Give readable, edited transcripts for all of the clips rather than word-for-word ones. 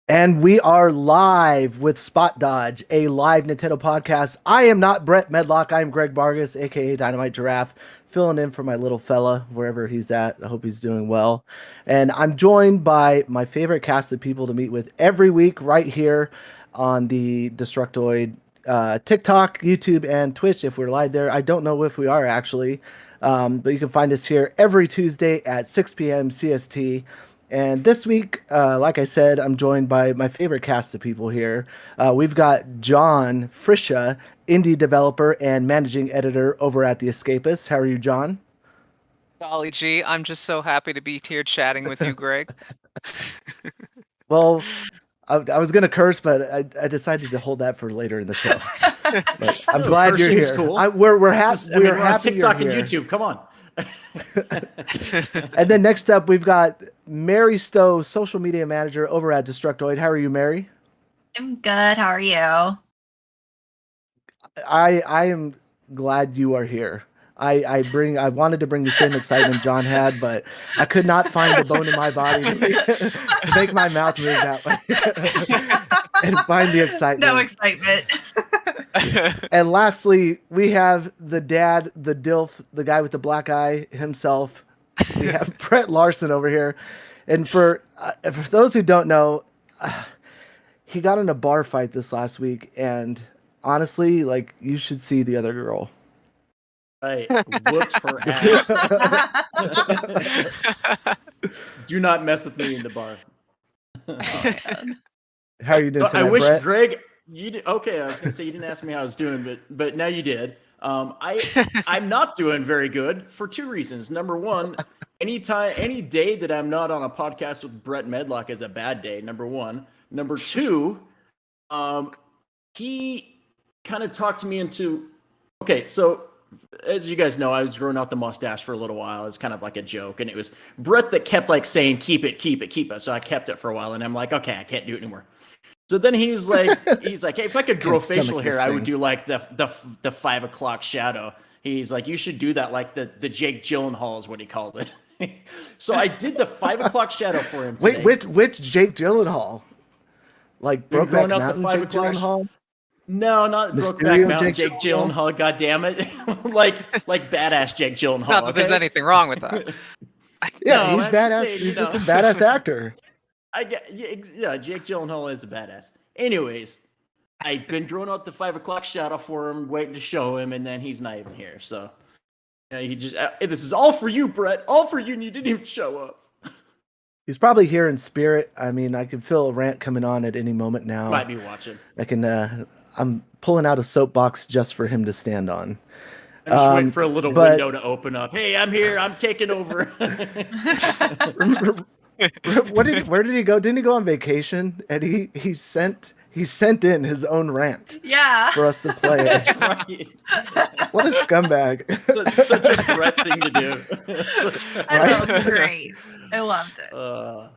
And we are live with Spot Dodge, a live Nintendo podcast. I am not Brett Medlock. I am Greg Vargas, aka Dynamite Giraffe, filling in for my little fella wherever he's at. I hope he's doing well. And I'm joined by my favorite cast of people to meet with every week right here on the Destructoid TikTok, YouTube, and Twitch if we're live there. I don't know if we are actually, but you can find us here every Tuesday at 6 p.m. CST. And this week, like I said, I'm joined by my favorite cast of people here. We've got John Frisha, indie developer and managing editor over at The Escapists. How are you, John? Golly gee, I'm just so happy to be here chatting with you, Greg. Well, I was gonna curse, but I decided to hold that for later in the show. But I'm glad you're cursing's here. cool. We're happy. We're on happy TikTok you're and here. YouTube. Come on. And then next up, we've got Mary Stowe, social media manager over at Destructoid. How are you, Mary? I'm good. How are you? I am glad you are here. I wanted to bring the same excitement John had, but I could not find the bone in my body to make my mouth move that way and find the excitement. No excitement. And lastly, we have the dad, the DILF, the guy with the black eye himself. We have Brett Larson over here. And for those who don't know, he got in a bar fight this last week, and honestly, like, you should see the other girl. I whooped her ass. Do not mess with me in the bar. How are you doing tonight, I wish Brett? Greg. You did, okay? I was gonna say you didn't ask me how I was doing, but now you did. I'm not doing very good for two reasons. Number one, any day that I'm not on a podcast with Brett Medlock is a bad day. Number one. Number two, he kind of talked me into. Okay, so as you guys know, I was growing out the mustache for a little while. It's kind of like a joke, and it was Brett that kept like saying, "Keep it, keep it, keep it." So I kept it for a while, and I'm like, "Okay, I can't do it anymore." So then he was like, "Hey, if I could grow facial hair, I would do like the 5 o'clock shadow." He's like, "You should do that, like the Jake Gyllenhaal is what he called it." So I did the 5 o'clock shadow for him today. Wait, which Jake Gyllenhaal? Like You're Brokeback growing out the Mountain 5 Jake o'clock. Gyllenhaal? No, not Mysterio Brokeback Mountain Jake Jake Gyllenhaal. God damn it, like badass Jake Gyllenhaal. Not that there's okay? anything wrong with that. Yeah, No, he's I'm just badass. saying, He's just a badass actor. I get yeah, Jake Gyllenhaal is a badass. Anyways, I've been growing out the 5 o'clock shadow for him, waiting to show him, and then he's not even here. So he just this is all for you, Brett, all for you, and you didn't even show up. He's probably here in spirit. I mean, I can feel a rant coming on at any moment now. Might be watching. I can. I'm pulling out a soapbox just for him to stand on. I'm just waiting for a little window to open up. Hey, I'm here. I'm taking over. Where did he go? Didn't he go on vacation? And he sent in his own rant. Yeah. For us to play. That's right. What a scumbag. That's such a Brett thing to do. I thought it was great. I loved it. Awesome.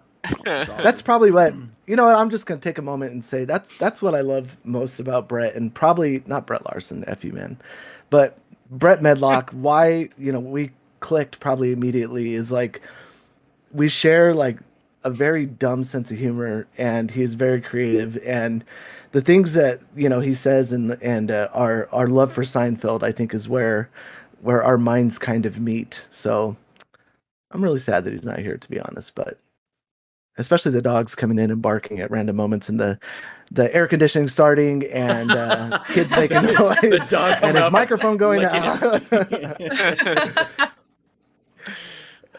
That's probably what, you know what, I'm just going to take a moment and say that's what I love most about Brett, and probably not Brett Larson, F you, man, but Brett Medlock. Why, we clicked probably immediately is like, we share like a very dumb sense of humor, and he is very creative, and the things that, he says, and our love for Seinfeld, I think, is where our minds kind of meet. So I'm really sad that he's not here, to be honest, but especially the dogs coming in and barking at random moments, and the air conditioning starting, and kids making noise, The dog and his up, microphone going licking out.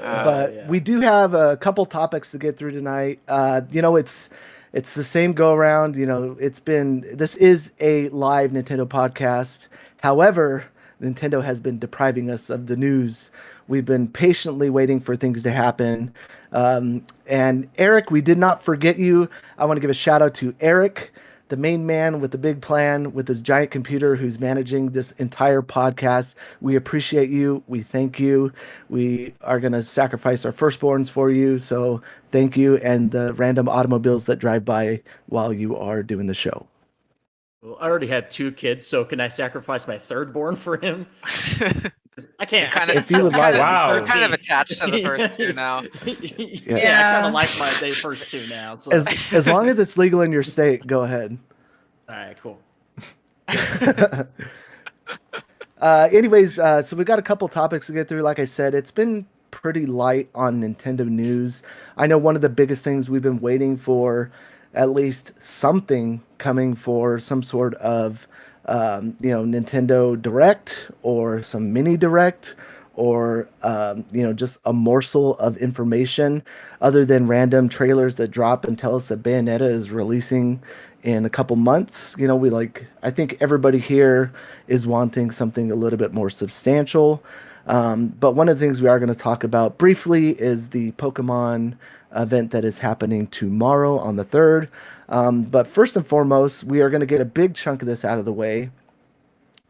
But yeah. we do have a couple topics to get through tonight. It's the same go around. This is a live Nintendo podcast. However, Nintendo has been depriving us of the news. We've been patiently waiting for things to happen. And Eric, we did not forget you. I want to give a shout out to Eric, the main man with the big plan, with his giant computer, who's managing this entire podcast. We appreciate you. We thank you. We are going to sacrifice our firstborns for you. So thank you. And the random automobiles that drive by while you are doing the show. Well, I already have 2 kids, so can I sacrifice my third born for him? I can't. Kind of, If you would like- we're kind of attached to the first two now. Yeah, I kind of like the first two now. So. As long as it's legal in your state, go ahead. All right, cool. Anyways, so we got a couple topics to get through. Like I said, it's been pretty light on Nintendo news. I know one of the biggest things we've been waiting for, at least something coming for some sort of, Nintendo Direct or some mini Direct or, just a morsel of information other than random trailers that drop and tell us that Bayonetta is releasing in a couple months. I think everybody here is wanting something a little bit more substantial. But one of the things we are going to talk about briefly is the Pokemon event that is happening tomorrow on the 3rd. But first and foremost, we are going to get a big chunk of this out of the way.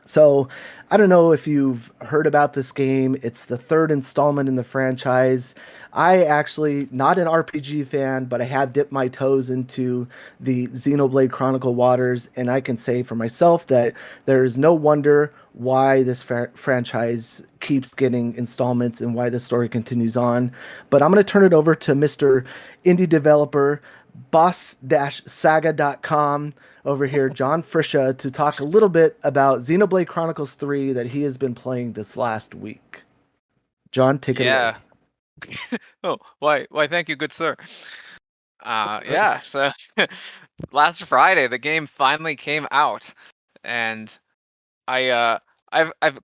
So, I don't know if you've heard about this game. It's the 3rd installment in the franchise. I actually, not an RPG fan, but I have dipped my toes into the Xenoblade Chronicle waters, and I can say for myself that there is no wonder why this franchise keeps getting installments and why the story continues on. But I'm going to turn it over to Mr. Indie Developer, boss-saga.com over here, John Frisha, to talk a little bit about Xenoblade Chronicles 3 that he has been playing this last week. John, take it away. Oh, why, thank you, good sir. Yeah, so last Friday the game finally came out, and I've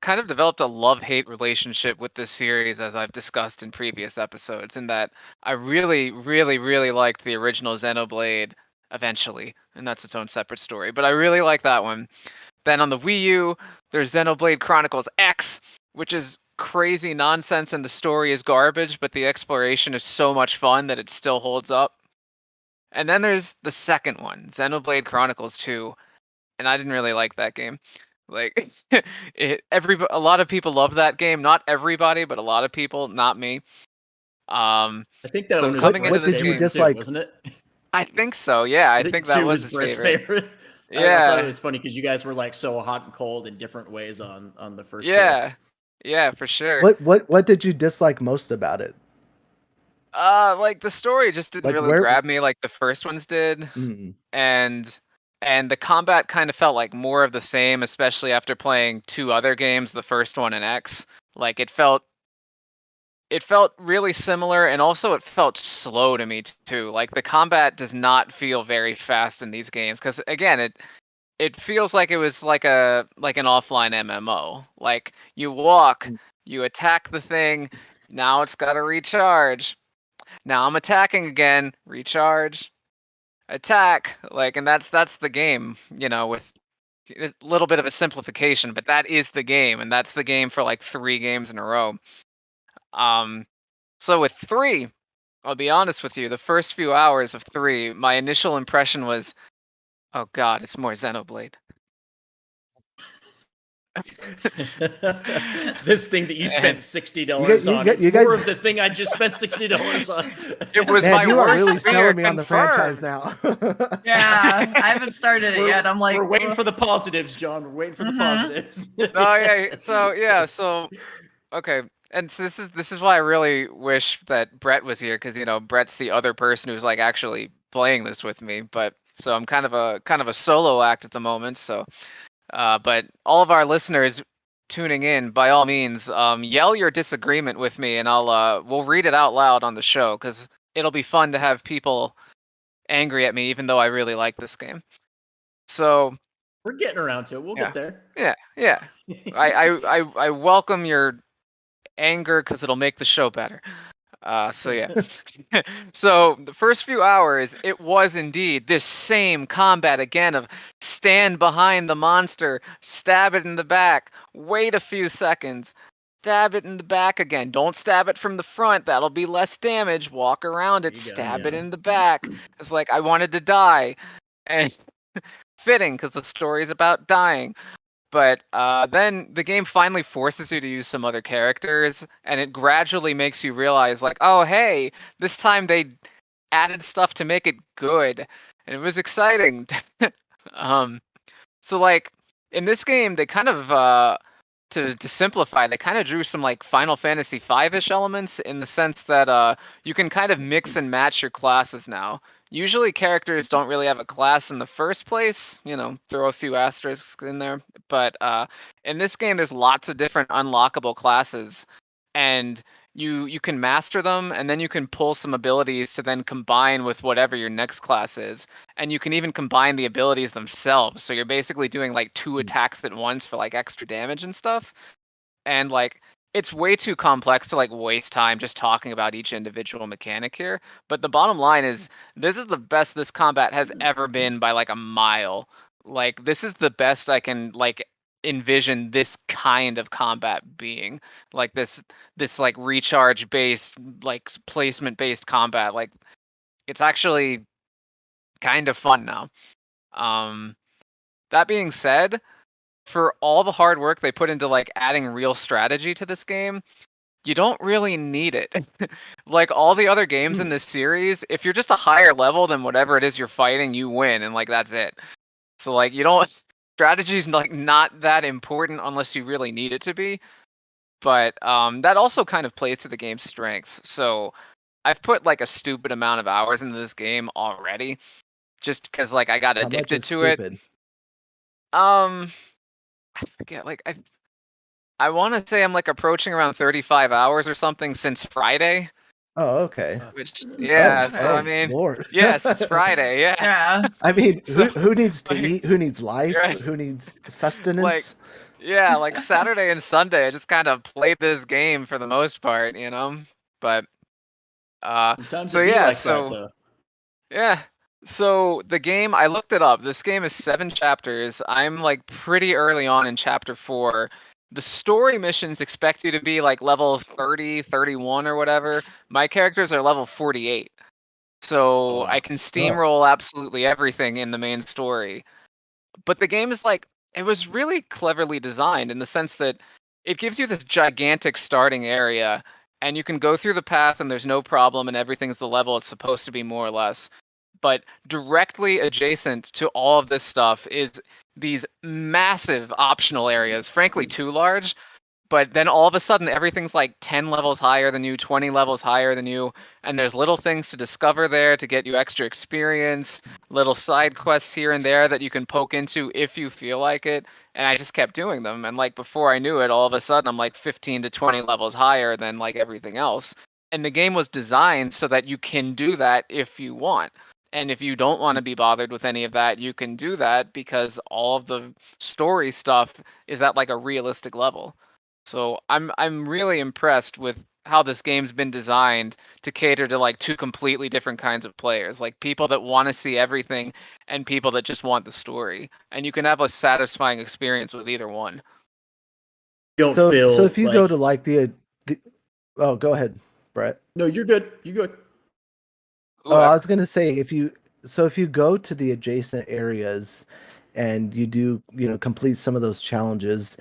kind of developed a love-hate relationship with this series, as I've discussed in previous episodes, in that I really, really, really liked the original Xenoblade eventually, and that's its own separate story, but I really like that one. Then on the Wii U, there's Xenoblade Chronicles X, which is crazy nonsense and the story is garbage, but the exploration is so much fun that it still holds up. And then there's the second one, Xenoblade Chronicles 2, and I didn't really like that game. Like, a lot of people love that game. Not everybody, but a lot of people, not me. I think that So one was coming into what this did you game, dislike? wasn't it? I think so. Yeah, I think that 2 was his Brett's favorite. I Yeah, thought it was funny because you guys were like so hot and cold in different ways on the first. yeah, for sure. What did you dislike most about it? Like the story just didn't Like really where? grab me like the first ones did. Mm. and the combat kind of felt like more of the same, especially after playing 2 other games, the first one and X. Like it felt really similar, and also it felt slow to me too. Like the combat does not feel very fast in these games, because again, it feels like it was like an offline MMO. Like you walk, you attack the thing, now it's got to recharge. Now I'm attacking again, recharge, attack, like, and that's the game, with a little bit of a simplification, but that is the game, and that's the game for like 3 games in a row. So with 3, I'll be honest with you, the first few hours of 3, my initial impression was, oh god, it's more Xenoblade. This thing that you spent $60 on. you It's guys- more of the thing I just spent $60 on. It was Man, my you are worst really fear selling me on the confirmed. franchise now. Yeah, I haven't started it yet. I'm like, we're waiting for the positives, John. We're waiting for the positives. Oh yeah, so okay, and so this is why I really wish that Brett was here, because Brett's the other person who's like actually playing this with me. But so I'm kind of a solo act at the moment. So, but all of our listeners tuning in, by all means, yell your disagreement with me, and we'll read it out loud on the show, because it'll be fun to have people angry at me, even though I really like this game. So We're getting around to it. We'll get there. yeah. I welcome your anger, because it'll make the show better. So yeah. So the first few hours, it was indeed this same combat again of stand behind the monster, stab it in the back, wait a few seconds, stab it in the back again. Don't stab it from the front, that'll be less damage. Walk around it, stab it in the back. It's like I wanted to die. And fitting, because the story is about dying. But then the game finally forces you to use some other characters, and it gradually makes you realize, like, oh, hey, this time they added stuff to make it good, and it was exciting. So, like, in this game, they kind of to simplify, they kind of drew some like Final Fantasy V-ish elements in the sense that you can kind of mix and match your classes now. Usually characters don't really have a class in the first place, throw a few asterisks in there. But in this game, there's lots of different unlockable classes, and you can master them, and then you can pull some abilities to then combine with whatever your next class is. And you can even combine the abilities themselves. So you're basically doing like 2 attacks at once for like extra damage and stuff. And like it's way too complex to like waste time just talking about each individual mechanic here. But the bottom line is this is the best this combat has ever been by like a mile. Like this is the best I can like envision this kind of combat being. Like this like recharge based, like placement based combat. Like it's actually kind of fun now. That being said, for all the hard work they put into like adding real strategy to this game, you don't really need it. Like all the other games in this series, if you're just a higher level than whatever it is you're fighting, you win, and like that's it. So like you don't strategy's like not that important unless you really need it to be. But that also kind of plays to the game's strengths. So I've put like a stupid amount of hours into this game already, just because like I got How much addicted is to it. stupid? I forget. Like I want to say I'm like approaching around 35 hours or something since Friday. Oh, okay. Which Oh, yeah. So I oh, mean, Lord. yes, it's Friday. Yeah. Yeah. I mean, So who needs to like, eat? Who needs life? right. Who needs Like sustenance? yeah, like Saturday and Sunday, I just kind of played this game for the most part, But Sometimes so it be yeah, like that, so though. yeah. So the game, I looked it up. This game is 7 chapters. I'm like pretty early on in chapter 4. The story missions expect you to be like level 30, 31 or whatever. My characters are level 48. Oh, So I wow. can steamroll absolutely everything in the main story. But the game is like, it was really cleverly designed in the sense that it gives you this gigantic starting area, and you can go through the path and there's no problem, and everything's the level it's supposed to be, more or less. But directly adjacent to all of this stuff is these massive optional areas, frankly too large. But then all of a sudden everything's like 10 levels higher than you, 20 levels higher than you, and there's little things to discover there to get you extra experience, little side quests here and there that you can poke into if you feel like it. And I just kept doing them, and like before I knew it, all of a sudden I'm like 15 to 20 levels higher than like everything else. And the game was designed so that you can do that if you want. And if you don't want to be bothered with any of that, you can do that because all of the story stuff is at like a realistic level. So I'm really impressed with how this game's been designed to cater to like 2 completely different kinds of players, like people that want to see everything and people that just want the story. And you can have a satisfying experience with either one. You don't So feel if you like. go to like the oh, go ahead, Brett. No, you're good. You're good. Oh, Ooh, I was gonna say if you go to the adjacent areas and you do complete some of those challenges,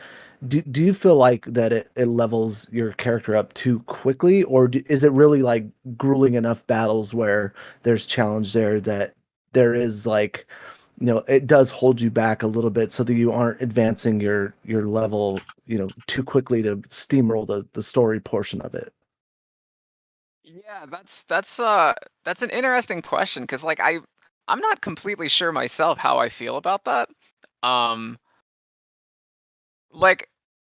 do you feel like that it levels your character up too quickly, or is it really like grueling enough battles where there's challenge there that there is like it does hold you back a little bit so that you aren't advancing your level too quickly to steamroll the story portion of it? yeah, that's an interesting question because like I'm not completely sure myself how I feel about that. Um, like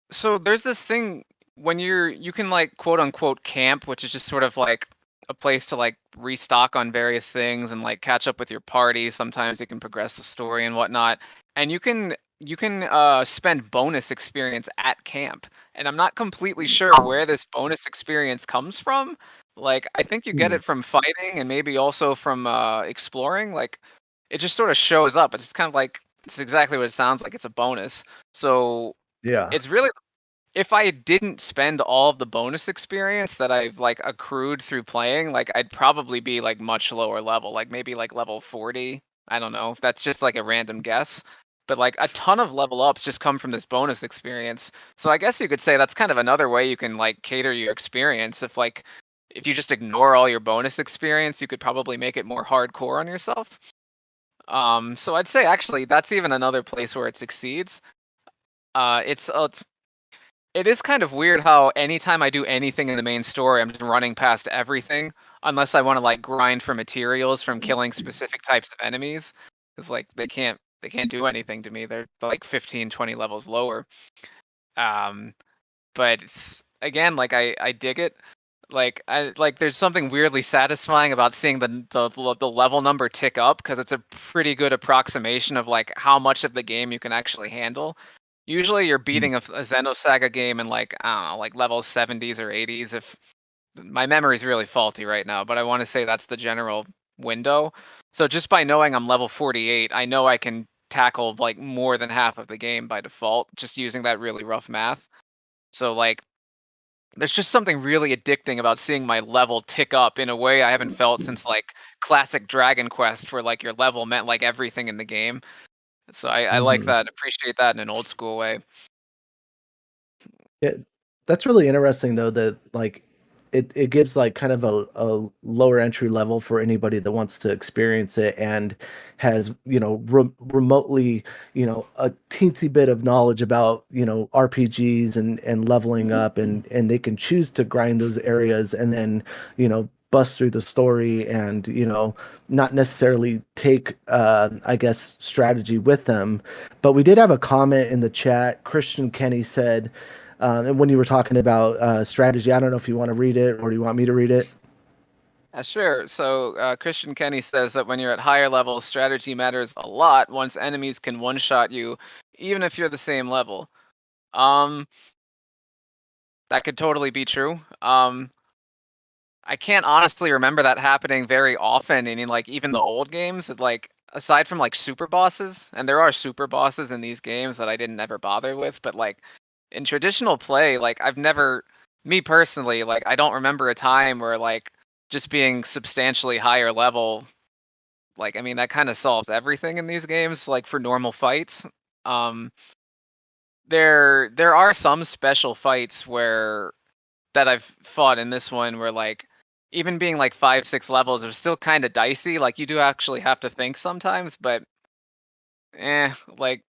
so there's this thing when you can like quote unquote camp, which is just sort of like a place to like restock on various things and like catch up with your party. Sometimes you can progress the story and whatnot. And you can spend bonus experience at camp. And I'm not completely sure where this bonus experience comes from. Like I think you get Hmm. it from fighting and maybe also from exploring. Like it just sort of shows up. It's just kind of like it's exactly what it sounds like. It's a bonus. So Yeah. it's really if I didn't spend all of the bonus experience that I've like accrued through playing, like I'd probably be like much lower level, like maybe like level 40. I don't know if that's just like a random guess. But like a ton of level ups just come from this bonus experience. So I guess you could say that's kind of another way you can like cater your experience. If you just ignore all your bonus experience, you could probably make it more hardcore on yourself. So I'd say actually that's even another place where it succeeds. It's it is kind of weird how anytime I do anything in the main story, I'm just running past everything unless I want to like grind for materials from killing specific types of enemies. Because like they can't do anything to me. They're like 15, 20 levels lower. Um, but again, like I dig it. Like I like there's something weirdly satisfying about seeing the level number tick up because it's a pretty good approximation of like how much of the game you can actually handle. Usually you're beating a Xenosaga game in like I don't know, like level 70s or 80s if my memory's really faulty right now, but I want to say that's the general window. So just by knowing I'm level 48, I know I can tackle like more than half of the game by default just using that really rough math. So like there's just something really addicting about seeing my level tick up in a way I haven't felt since like classic Dragon Quest, where like your level meant like everything in the game. So I like Mhm. that, appreciate that in an old school way. Yeah, that's really interesting though that like it gives like kind of a lower entry level for anybody that wants to experience it and has, remotely, a teensy bit of knowledge about, RPGs and leveling up and they can choose to grind those areas and then, bust through the story and, not necessarily take I guess strategy with them. But we did have a comment in the chat. Christian Kenny said, and when you were talking about strategy, I don't know if you want to read it or do you want me to read it? Sure. So Christian Kenny says that when you're at higher levels, strategy matters a lot once enemies can one-shot you, even if you're the same level. Um, that could totally be true. I can't honestly remember that happening very often in like even the old games. Like aside from like super bosses, and there are super bosses in these games that I didn't ever bother with, but like in traditional play, like I've never, me personally, like I don't remember a time where like just being substantially higher level, like I mean that kind of solves everything in these games, like for normal fights. Um, there are some special fights where that I've fought in this one where like even being like 5, 6 levels are still kind of dicey. Like you do actually have to think sometimes, but like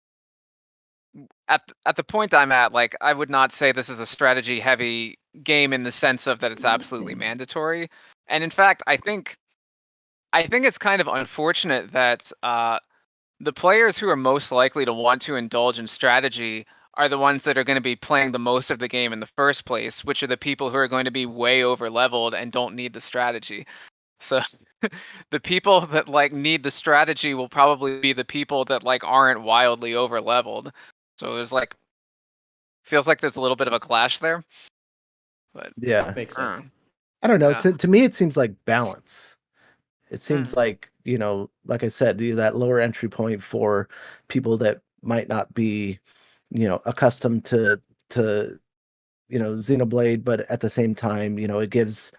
at the point I'm at, like I would not say this is a strategy heavy game in the sense of that it's absolutely mandatory. And in fact, I think it's kind of unfortunate that the players who are most likely to want to indulge in strategy are the ones that are going to be playing the most of the game in the first place, which are the people who are going to be way over leveled and don't need the strategy. So the people that like need the strategy will probably be the people that like aren't wildly over leveled. So there's like feels like there's a little bit of a clash there. But Yeah. Makes sense. uh, I don't know. yeah. To me, it seems like balance. It seems Mm. like, like I said, that lower entry point for people that might not be, accustomed to, Xenoblade, but at the same time, it gives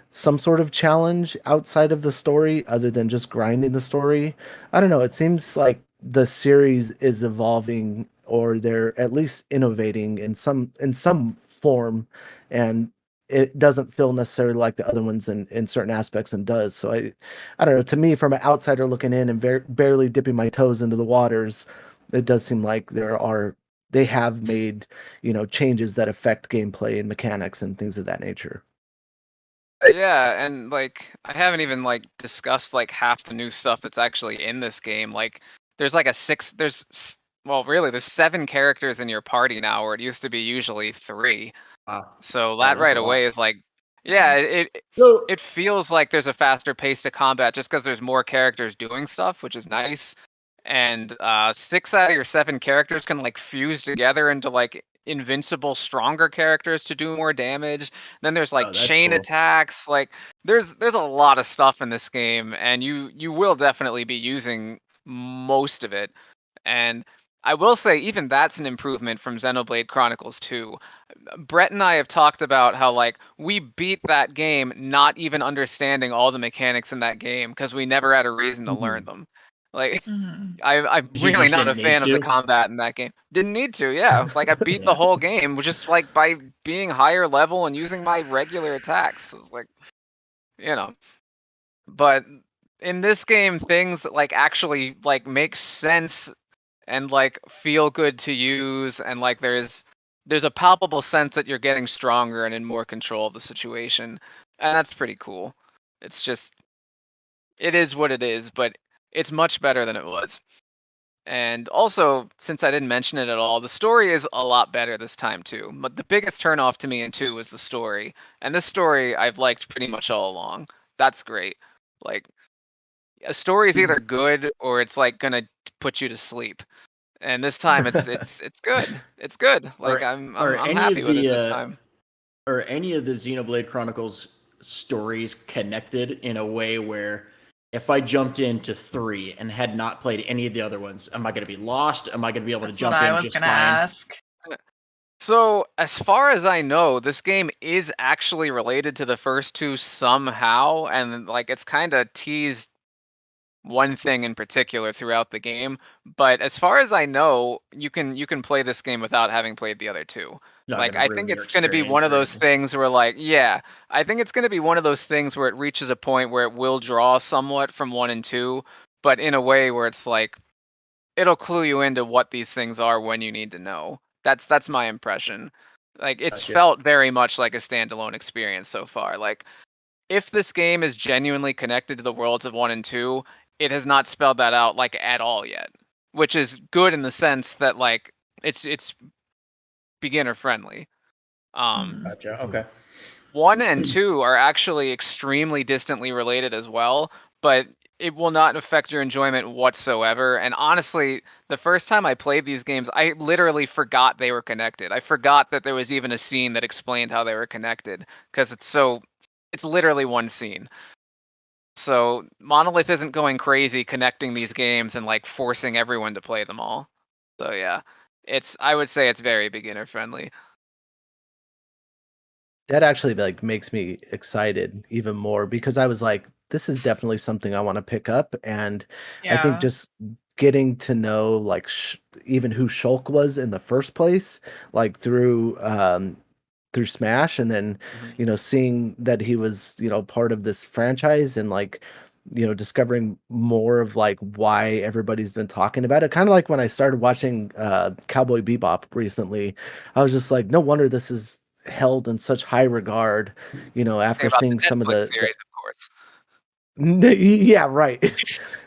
some sort of challenge outside of the story other than just grinding the story. I don't know. It seems like the series is evolving or they're at least innovating in some form and it doesn't feel necessarily like the other ones in certain aspects and does. So I don't know. To me, from an outsider looking in and barely dipping my toes into the waters, it does seem like they have made, changes that affect gameplay and mechanics and things of that nature. Yeah, and like I haven't even like discussed like half the new stuff that's actually in this game. Like there's like a six well really there's 7 characters in your party now where it used to be usually 3. Wow. So Yeah, that that's right a lot. away is like yeah, Nice. So it feels like there's a faster pace to combat just because there's more characters doing stuff, which is nice. And 6 out of your 7 characters can like fuse together into like invincible, stronger characters to do more damage. Then there's like oh, that's chain cool. attacks. Like there's a lot of stuff in this game, and you will definitely be using most of it. And I will say, even that's an improvement from Xenoblade Chronicles 2. Brett and I have talked about how like we beat that game not even understanding all the mechanics in that game because we never had a reason to learn Mhm. them. Like Hmm. I'm You really just not a didn't need fan of the to. combat in that game. Didn't need to, yeah. Like I beat the Yeah. whole game just like by being higher level and using my regular attacks. It was like, you know. But in this game, things like actually like make sense and like feel good to use, and like there's a palpable sense that you're getting stronger and in more control of the situation, and that's pretty cool. It's just, it is what it is, but it's much better than it was. And also, since I didn't mention it at all, the story is a lot better this time too. But the biggest turnoff to me in 2 was the story. And this story I've liked pretty much all along. That's great. Like, a story is either good or it's like gonna put you to sleep. And this time it's good. It's good. Like I'm any happy of with it the this time. are any of the Xenoblade Chronicles stories connected in a way where if I jumped into 3 and had not played any of the other ones, am I going to be lost? Am I going to be able That's to what jump I in was just gonna fine? ask. So, as far as I know, this game is actually related to the first 2 somehow, and like it's kind of teased one thing in particular throughout the game, but as far as I know, you can play this game without having played the other 2. Not Like, going to I ruin think your it's going to be one experience of or those anything. things where like, yeah, I think it's going to be one of those things where it reaches a point where it will draw somewhat from 1 and 2, but in a way where it's like it'll clue you into what these things are when you need to know. That's my impression. Like, it's Gotcha. felt very much like a standalone experience so far. Like, if this game is genuinely connected to the worlds of 1 and 2, it has not spelled that out like at all yet, which is good in the sense that like it's beginner friendly. Hmm. Gotcha. Okay. 1 and 2 are actually extremely distantly related as well, but it will not affect your enjoyment whatsoever. And honestly, the first time I played these games, I literally forgot they were connected. I forgot that there was even a scene that explained how they were connected because it's literally one scene. So Monolith isn't going crazy connecting these games and like forcing everyone to play them all. So yeah, I would say it's very beginner friendly. That actually like makes me excited even more because I was like, this is definitely something I want to pick up, and I think Yeah. just getting to know like even who Shulk was in the first place, like through Smash, and then Mhm. seeing that he was part of this franchise, and like discovering more of like why everybody's been talking about it. Kind of like when I started watching Cowboy Bebop recently, I was just like, no wonder this is held in such high regard, Talking after about the seeing some of Netflix the series, of course. yeah, right.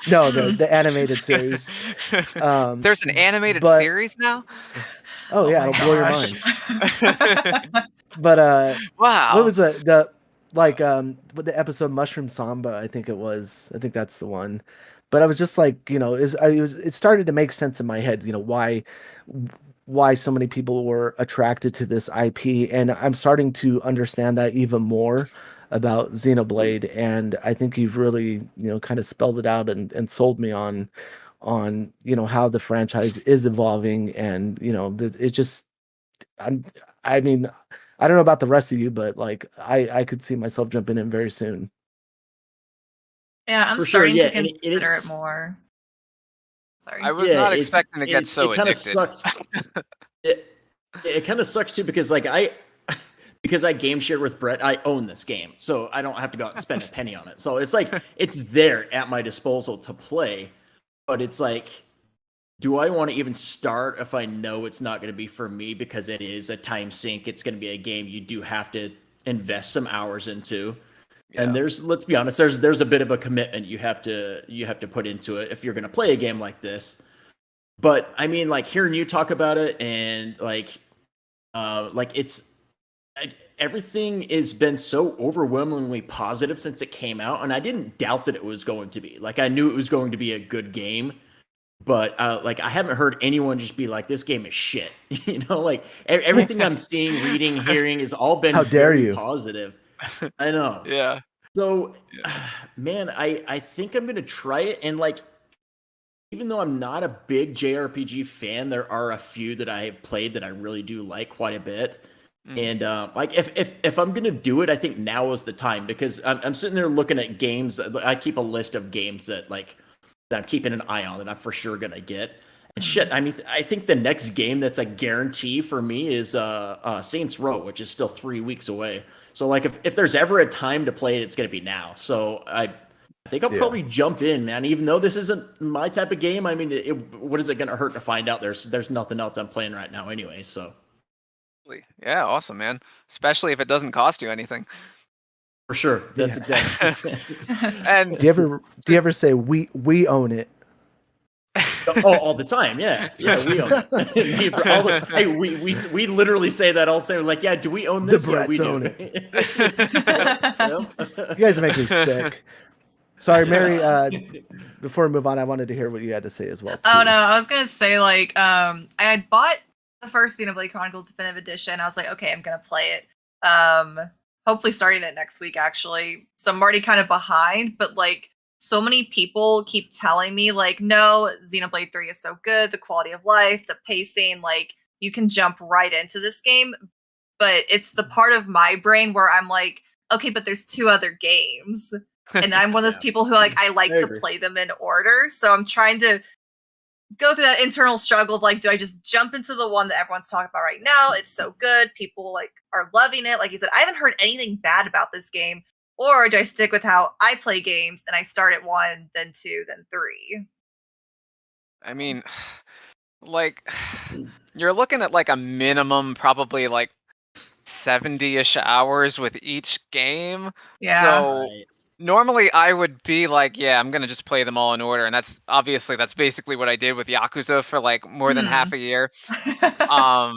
No, the Hmm. the animated series. Um, There's an animated but series now? oh Oh yeah, my it'll blow your gosh. mind. But what Wow. was the like with the episode Mushroom Samba, I think it was. I think that's the one. But I was just like, it started to make sense in my head, why so many people were attracted to this IP, and I'm starting to understand that even more about Xenoblade, and I think you've really, kind of spelled it out and sold me on how the franchise is evolving, and it just I'm I mean, I don't know about the rest of you, but like I could see myself jumping in very soon. Yeah, I'm For sure. starting Yeah, to and consider it more. I Sorry. was yeah, not expecting to get so it kind of addicted. sucks. It kind of sucks too because like because I game share with Brett, I own this game, so I don't have to go out and spend a penny on it. So it's like it's there at my disposal to play, but it's like, do I want to even start if I know it's not going to be for me because it is a time sink? It's going to be a game you do have to invest some hours into. And Yeah. let's be honest, there's a bit of a commitment you have to put into it if you're going to play a game like this. But I mean, like hearing you talk about it and like everything has been so overwhelmingly positive since it came out, and I didn't doubt that it was going to be. Like I knew it was going to be a good game, but like I haven't heard anyone just be like, "This game is shit." Like everything I'm seeing, reading, hearing has all been How dare very you? positive. I know. Yeah. So, Yeah. man, I think I'm gonna try it, and like even though I'm not a big JRPG fan, there are a few that I have played that I really do like quite a bit. Mm. And like if I'm gonna do it, I think now is the time because I'm sitting there looking at games. I keep a list of games that like that I'm keeping an eye on that I'm for sure gonna get. And shit, Mhm. I mean, I think the next game that's a guarantee for me is Saints Row, which is still 3 weeks away. So like if there's ever a time to play it, it's gonna be now. So I think I'll Yeah. probably jump in, man. Even though this isn't my type of game, I mean, what is it gonna hurt to find out? There's nothing else I'm playing right now, anyway. So Yeah, awesome, man. Especially if it doesn't cost you anything. For sure. That's Yeah. exactly. And Do you ever say we own it? all the time. Yeah, we own it. Hey, we literally say that all the time. Like, yeah, do we own this? The Yeah, we Bretts do. own it. Yep. You guys make me sick. Sorry, Mary. Before we move on, I wanted to hear what you had to say as well. Too. Oh no, I was gonna say like I had bought the first Xenoblade Chronicles Definitive Edition. I was like, okay, I'm gonna play it. Hopefully starting it next week actually. So I'm already kind of behind, but like so many people keep telling me like, no, Xenoblade 3 is so good, the quality of life, the pacing, like you can jump right into this game. But it's the part of my brain where I'm like, okay, but there's 2 other games. And I'm one of those people who like I like to play them in order. So I'm trying to go through that internal struggle of like, do I just jump into the one that everyone's talking about right now? It's so good. People like are loving it. Like you said, I haven't heard anything bad about this game. Or do I stick with how I play games and I start at 1, then 2, then 3? I mean, like, you're looking at like a minimum, probably like 70-ish hours with each game. Yeah. So normally I would be like, yeah, I'm gonna just play them all in order, and that's basically what I did with Yakuza for like more than half a year.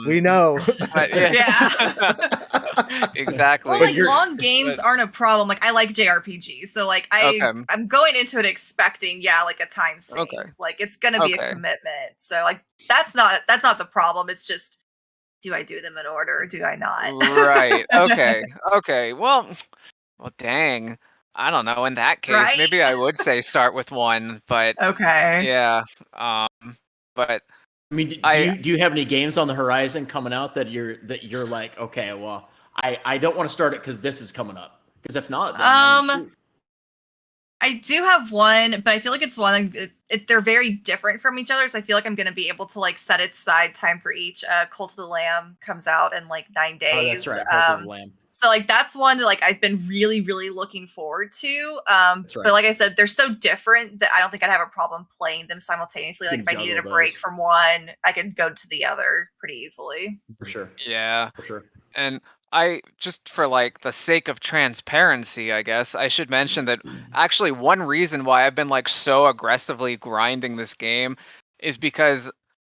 We know. But, exactly. Well, like long games aren't a problem. Like I like JRPGs, so like I'm going into it expecting like a time sink. Like it's gonna be a commitment. So like that's not the problem. It's just, do I do them in order or do I not? Right. Okay. Well, dang. I don't know. In that case, maybe I would say start with 1, but okay. Yeah. But I mean, do you have any games on the horizon coming out that you're like, okay, well, I don't want to start it because this is coming up. Because if not, then I do have one, but I feel like it's one they're very different from each other. So I feel like I'm going to be able to like set aside time for each. Cult of the Lamb comes out in like 9 days. Oh, that's right. Cult of the Lamb. So like that's one that like I've been really, really looking forward to. But like I said, they're so different that I don't think I'd have a problem playing them simultaneously. Like if I needed a break from one, I could go to the other pretty easily. For sure. Yeah. For sure. And I just for like the sake of transparency, I guess I should mention that actually one reason why I've been like so aggressively grinding this game is because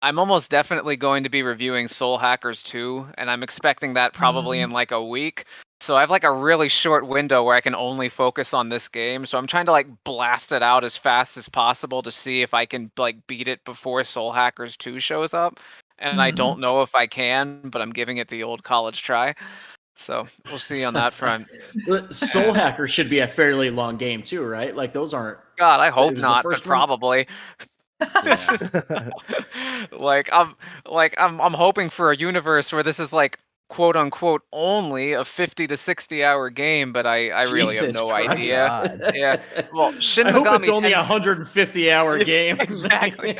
I'm almost definitely going to be reviewing Soul Hackers 2, and I'm expecting that probably in like a week. So I have like a really short window where I can only focus on this game. So I'm trying to like blast it out as fast as possible to see if I can like beat it before Soul Hackers 2 shows up. And I don't know if I can, but I'm giving it the old college try. So we'll see on that front. Soul Hacker should be a fairly long game too, right? Like those aren't. God, I hope not, but probably. Yeah. I'm hoping for a universe where this is like quote unquote only a 50 to 60 hour game, but I really have no idea. God. Yeah. Well, Shin I hope Megami it's only 150 hour game. Exactly.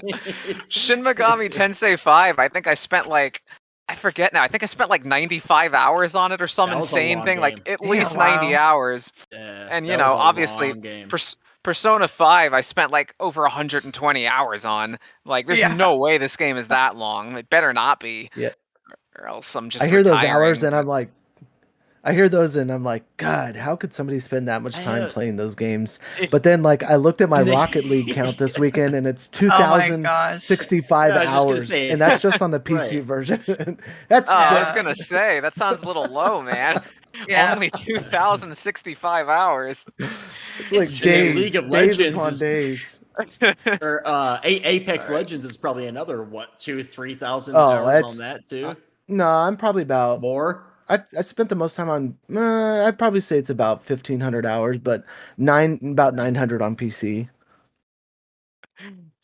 Shin Megami Tensei 5, I think I spent like I forget now. I think I spent like 95 hours on it or some insane thing, like at least 90 hours. Yeah, and you know, obviously Persona 5 I spent like over 120 hours on. Like there's no way this game is that long. It better not be. Yeah. Or else I'm just I hear those retiring, hours and I'm like, God, how could somebody spend that much time playing those games? But then, like, I looked at my Rocket League count this weekend, and it's 2,065 hours, and that's just on the PC version. That's. I was gonna say that sounds a little low, man. Only 2,065 hours. It's like days, League of days Legends upon days. Or Apex Legends is probably another 2,000-3,000 hours on that too. No, I'm probably about more. I spent the most time on. I'd probably say it's about 1,500 hours, but about 900 on PC.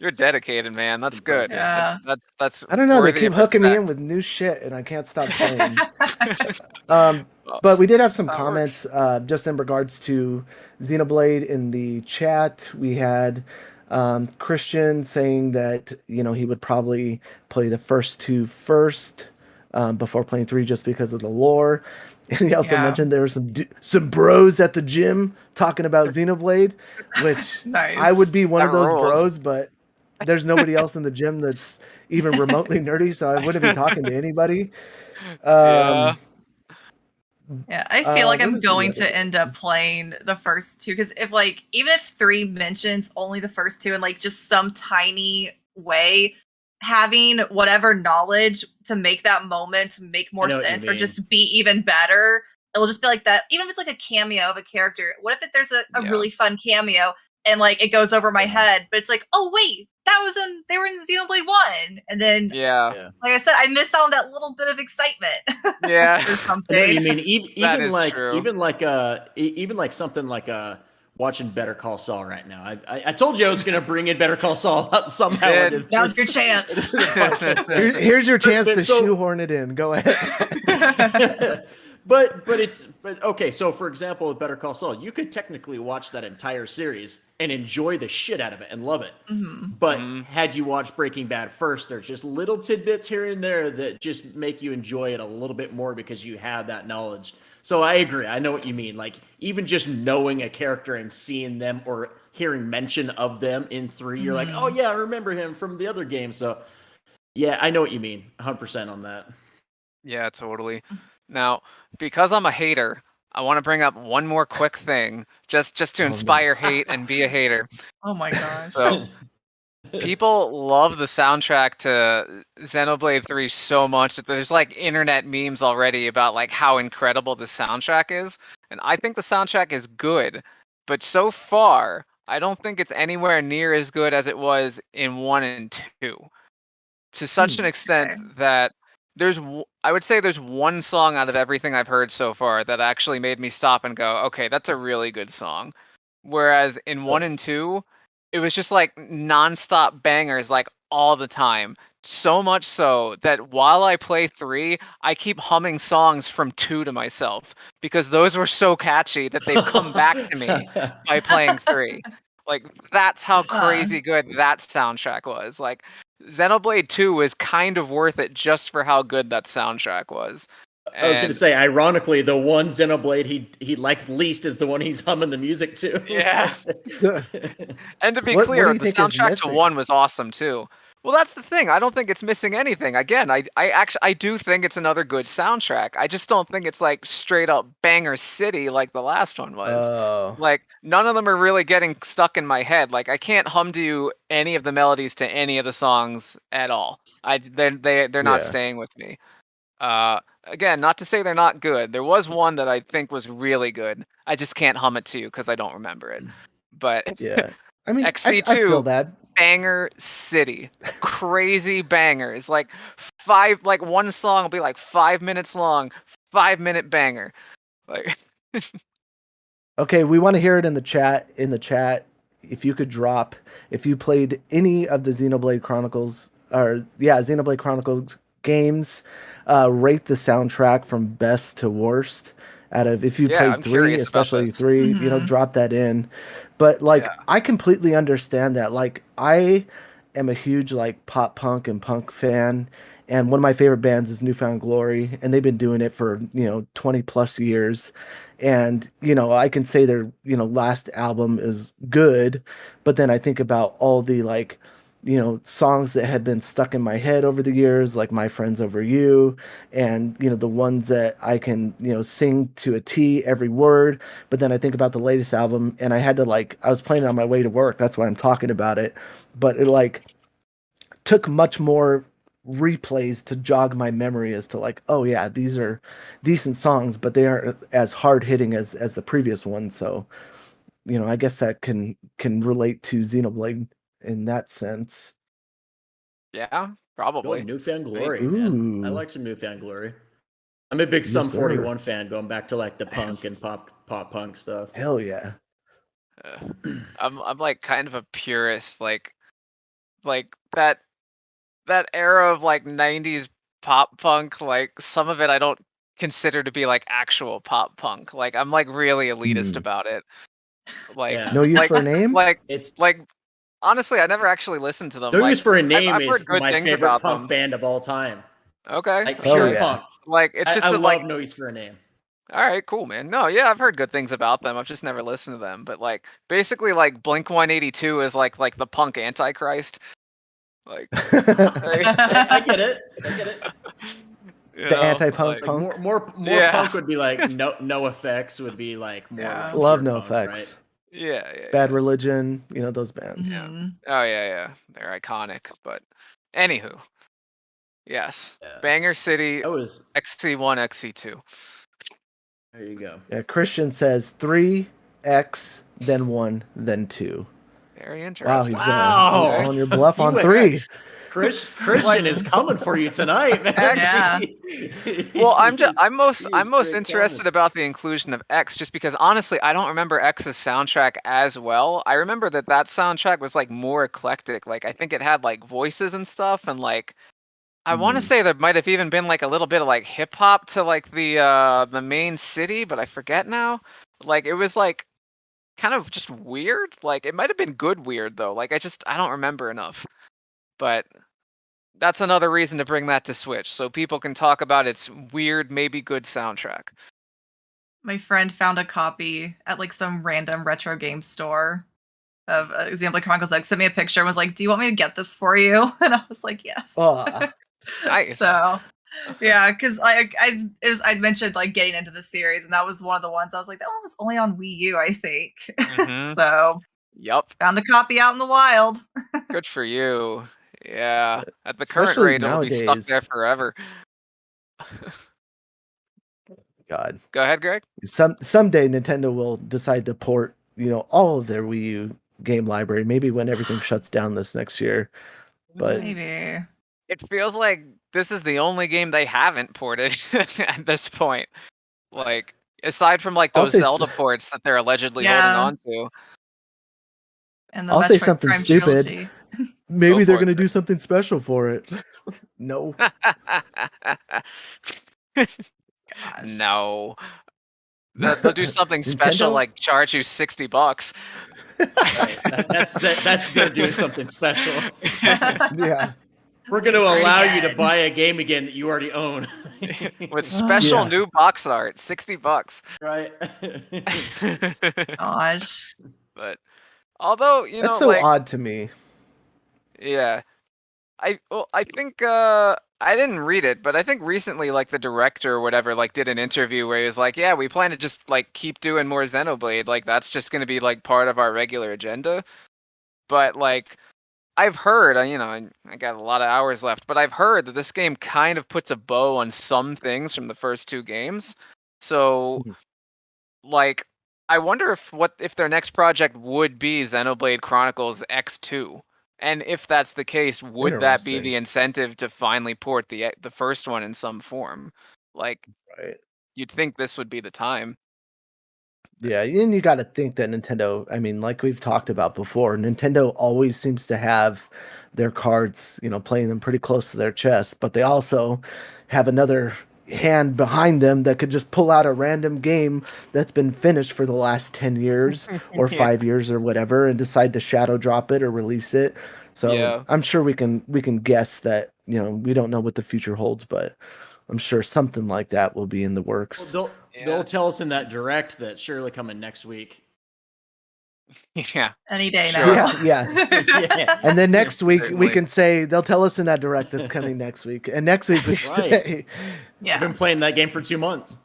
You're dedicated, man. That's good. Yeah. That's. I don't know. They keep hooking me in with new shit, and I can't stop playing. But we did have some comments just in regards to Xenoblade in the chat. We had Christian saying that he would probably play the first 2 first. Before playing 3 just because of the lore. And he also mentioned there were some bros at the gym talking about Xenoblade, which I would be one of those bros, but there's nobody else in the gym that's even remotely nerdy, so I wouldn't be talking to anybody. Yeah. Yeah, I feel like what I'm was the going other to end up playing the first two because if like even if 3 mentions only the first two in like just some tiny way, having whatever knowledge to make that moment make more know what you sense or mean. just be even better, it'll just be like that. Even if it's like a cameo of a character, what if there's a Yeah. really fun cameo and like it goes over my Yeah. head, but it's like, oh wait, that was in they were in Xenoblade 1, and then Yeah. Yeah. like I said, I missed out on that little bit of excitement. Yeah. or I know what something. you mean. That is true. Even like something like watching Better Call Saul right now. I told you I was gonna bring in Better Call Saul somehow. did. into Now's this- your chance. into the podcast. Here's your chance But to so- shoehorn it in. Go ahead. but okay. So for example, with Better Call Saul, you could technically watch that entire series and enjoy the shit out of it and love it. Mhm. But had you watched Breaking Bad first, there's just little tidbits here and there that just make you enjoy it a little bit more because you have that knowledge. So I agree. I know what you mean. Like even just knowing a character and seeing them or hearing mention of them in 3, you're like, oh yeah, I remember him from the other game. So yeah, I know what you mean. 100% on that. Yeah, totally. Now, because I'm a hater, I want to bring up one more quick thing, just to no. inspire hate and be a hater. Oh my gosh. So, people love the soundtrack to Xenoblade 3 so much that there's like internet memes already about like how incredible the soundtrack is, and I think the soundtrack is good, but so far, I don't think it's anywhere near as good as it was in 1 and 2. To such an extent Okay. that I would say there's one song out of everything I've heard so far that actually made me stop and go, okay, that's a really good song. Whereas in 1 and 2, it was just like nonstop bangers like all the time. So much so that while I play 3, I keep humming songs from 2 to myself because those were so catchy that they've come back to me by playing 3. Like that's how crazy good that soundtrack was. Like Xenoblade 2 was kind of worth it just for how good that soundtrack was. I was going to And say, ironically, the one Xenoblade he liked least is the one he's humming the music to. yeah. And to be What do clear, you the think is soundtrack to missing? 1 was awesome too. Well, that's the thing. I don't think it's missing anything. Again, I do think it's another good soundtrack. I just don't think it's like straight up banger city like the last one was. Oh, Like none of them are really getting stuck in my head. Like I can't hum to you any of the melodies to any of the songs at all. They're not Yeah. staying with me. Again, not to say they're not good. There was one that I think was really good. I just can't hum it to you because I don't remember it. But yeah. I mean, I XC2 feel that. banger city, crazy bangers. Like one song will be like 5 minutes long, 5-minute banger. Like Okay, we want to hear it in the chat. If you could drop, if you played any of the Xenoblade Chronicles, Xenoblade Chronicles games, rate the soundtrack from best to worst. Out of if you Yeah, played I'm 3, curious about especially this. 3, drop that in. But like, Yeah. I completely understand that. Like, I am a huge like pop punk and punk fan, and one of my favorite bands is Newfound Glory, and they've been doing it for 20 plus years. And I can say their last album is good, but then I think about all the like songs that had been stuck in my head over the years, like My Friends Over You, and the ones that I can sing to a T every word. But then I think about the latest album, and I had to I was playing it on my way to work. That's why I'm talking about it. But it took much more replays to jog my memory as to oh yeah, these are decent songs, but they aren't as hard hitting as the previous one. So I guess that can relate to Xenoblade in that sense. Yeah, probably. Newfound Glory, man. I like some Newfound Glory. I'm a big Yes, Sum sir. 41 fan, going back to like the punk and pop punk stuff. Hell yeah. I'm like kind of a purist, like that era of like 90s pop punk, like some of it I don't consider to be like actual pop punk. Like I'm like really elitist about it. Like Yeah. No use for a name? like It's honestly, I never actually listened to them. No like, Use for a Name I've is heard good my things favorite about punk them. band of all time. Okay. Like Hell pure yeah. punk. Like it's just I that, love like No Use for a Name. all right, cool, man. No, yeah, I've heard good things about them. I've just never listened to them. But like basically like Blink 182 is like the punk antichrist. Like, I get it. I get it. you The know, anti-punk like, punk. More Yeah. punk would be like no effects would be like more Yeah. like Love pure No punk, Effects. yeah, Bad yeah. Religion, those bands. Yeah. Mhm. Oh yeah, they're iconic. But anywho, yes, Yeah. Banger City, That was XC1, XC2. there you go. Yeah, Christian says 3X, then 1, then 2. Very Wow, interesting. he's Wow. calling your bluff He on went- 3. Christian is coming for you tonight, man. Yeah. Well, I'm He's- most he is I'm most straight interested coming. about the inclusion of X, just because honestly I don't remember X's soundtrack as well. I remember that soundtrack was like more eclectic. Like I think it had like voices and stuff, and like I want to Mhm. say there might have even been like a little bit of like hip hop to like the main city, but I forget now. Like it was like kind of just weird. Like it might have been good weird though. Like I don't remember enough. But that's another reason to bring that to Switch, so people can talk about its weird, maybe good soundtrack. My friend found a copy at like some random retro game store of Xenoblade Chronicles. Like, sent me a picture and was like, "Do you want me to get this for you?" And I was like, "Yes." Oh, Nice. So, yeah, because I'd mentioned like getting into the series, and that was one of the ones I was like, that one was only on Wii U, I think. Mhm. So, Yup. found a copy out in the wild. Good for you. Yeah. At the current Especially rate, it'll be stuck nowadays. there forever. God. Go ahead, Greg. Someday Nintendo will decide to port, all of their Wii U game library. Maybe when everything shuts down this next year. But Maybe. It feels like this is the only game they haven't ported at this point. Like, aside from like I'll those say Zelda ports that they're allegedly Yeah. holding on to. And the I'll say Metroid something Prime stupid. trilogy. maybe Go they're for it, going to do something special for it. No. Gosh. No. They'll do something special Nintendo? like charge you $60. Right. That's they're doing something special. Yeah. We're going to Pretty allow you good. to buy a game again that you already own. With special Yeah. new box art, $60. Right. Gosh. But although, That's so odd to me. yeah. I think I didn't read it, but I think recently like the director or whatever like did an interview where he was like, "Yeah, we plan to just like keep doing more Xenoblade. Like that's just going to be like part of our regular agenda." But like I've heard, I got a lot of hours left, but I've heard that this game kind of puts a bow on some things from the first two games. So Mhm. like I wonder if their next project would be Xenoblade Chronicles X2. And if that's the case, would that be the incentive to finally port the first one in some form? Like Right. you'd think this would be the time. Yeah, and you got to think that Nintendo, I mean, like we've talked about before, Nintendo always seems to have their cards, playing them pretty close to their chest, but they also have another hand behind them that could just pull out a random game that's been finished for the last 10 years or Yeah. 5 years or whatever and decide to shadow drop it or release it. So Yeah. I'm sure we can guess that, we don't know what the future holds, but I'm sure something like that will be in the works. Well, Yeah. they'll tell us in that direct that surely coming next week. Yeah. Any day Sure. now. Yeah. Yeah. And then next week we Certainly. can say they'll tell us in that direct that's coming next week. And next week we can Right. say, I've Yeah. been playing that game for 2 months.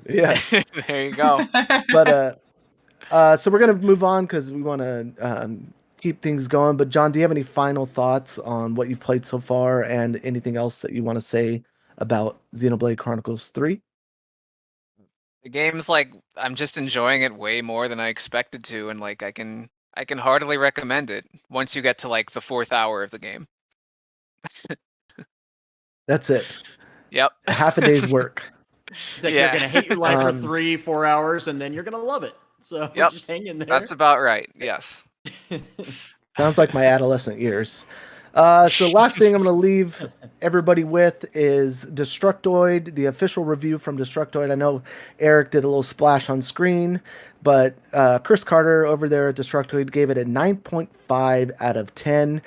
yeah. There you go. But so we're gonna move on because we want to keep things going. But John, do you have any final thoughts on what you've played so far and anything else that you want to say about Xenoblade Chronicles 3? The game's like I'm just enjoying it way more than I expected to, and like I can heartily recommend it once you get to like the 4th hour of the game. That's it. Yep. Half a day's work. It's like Yeah. you're gonna hate your life for Um, 3-4 hours, and then you're gonna love it. So Yep. just hang in there. That's about right. Yes. Sounds like my adolescent years. So last thing I'm going to leave everybody with is Destructoid, the official review from Destructoid. I know Eric did a little splash on screen, but Chris Carter over there at Destructoid gave it a 9.5 out of 10.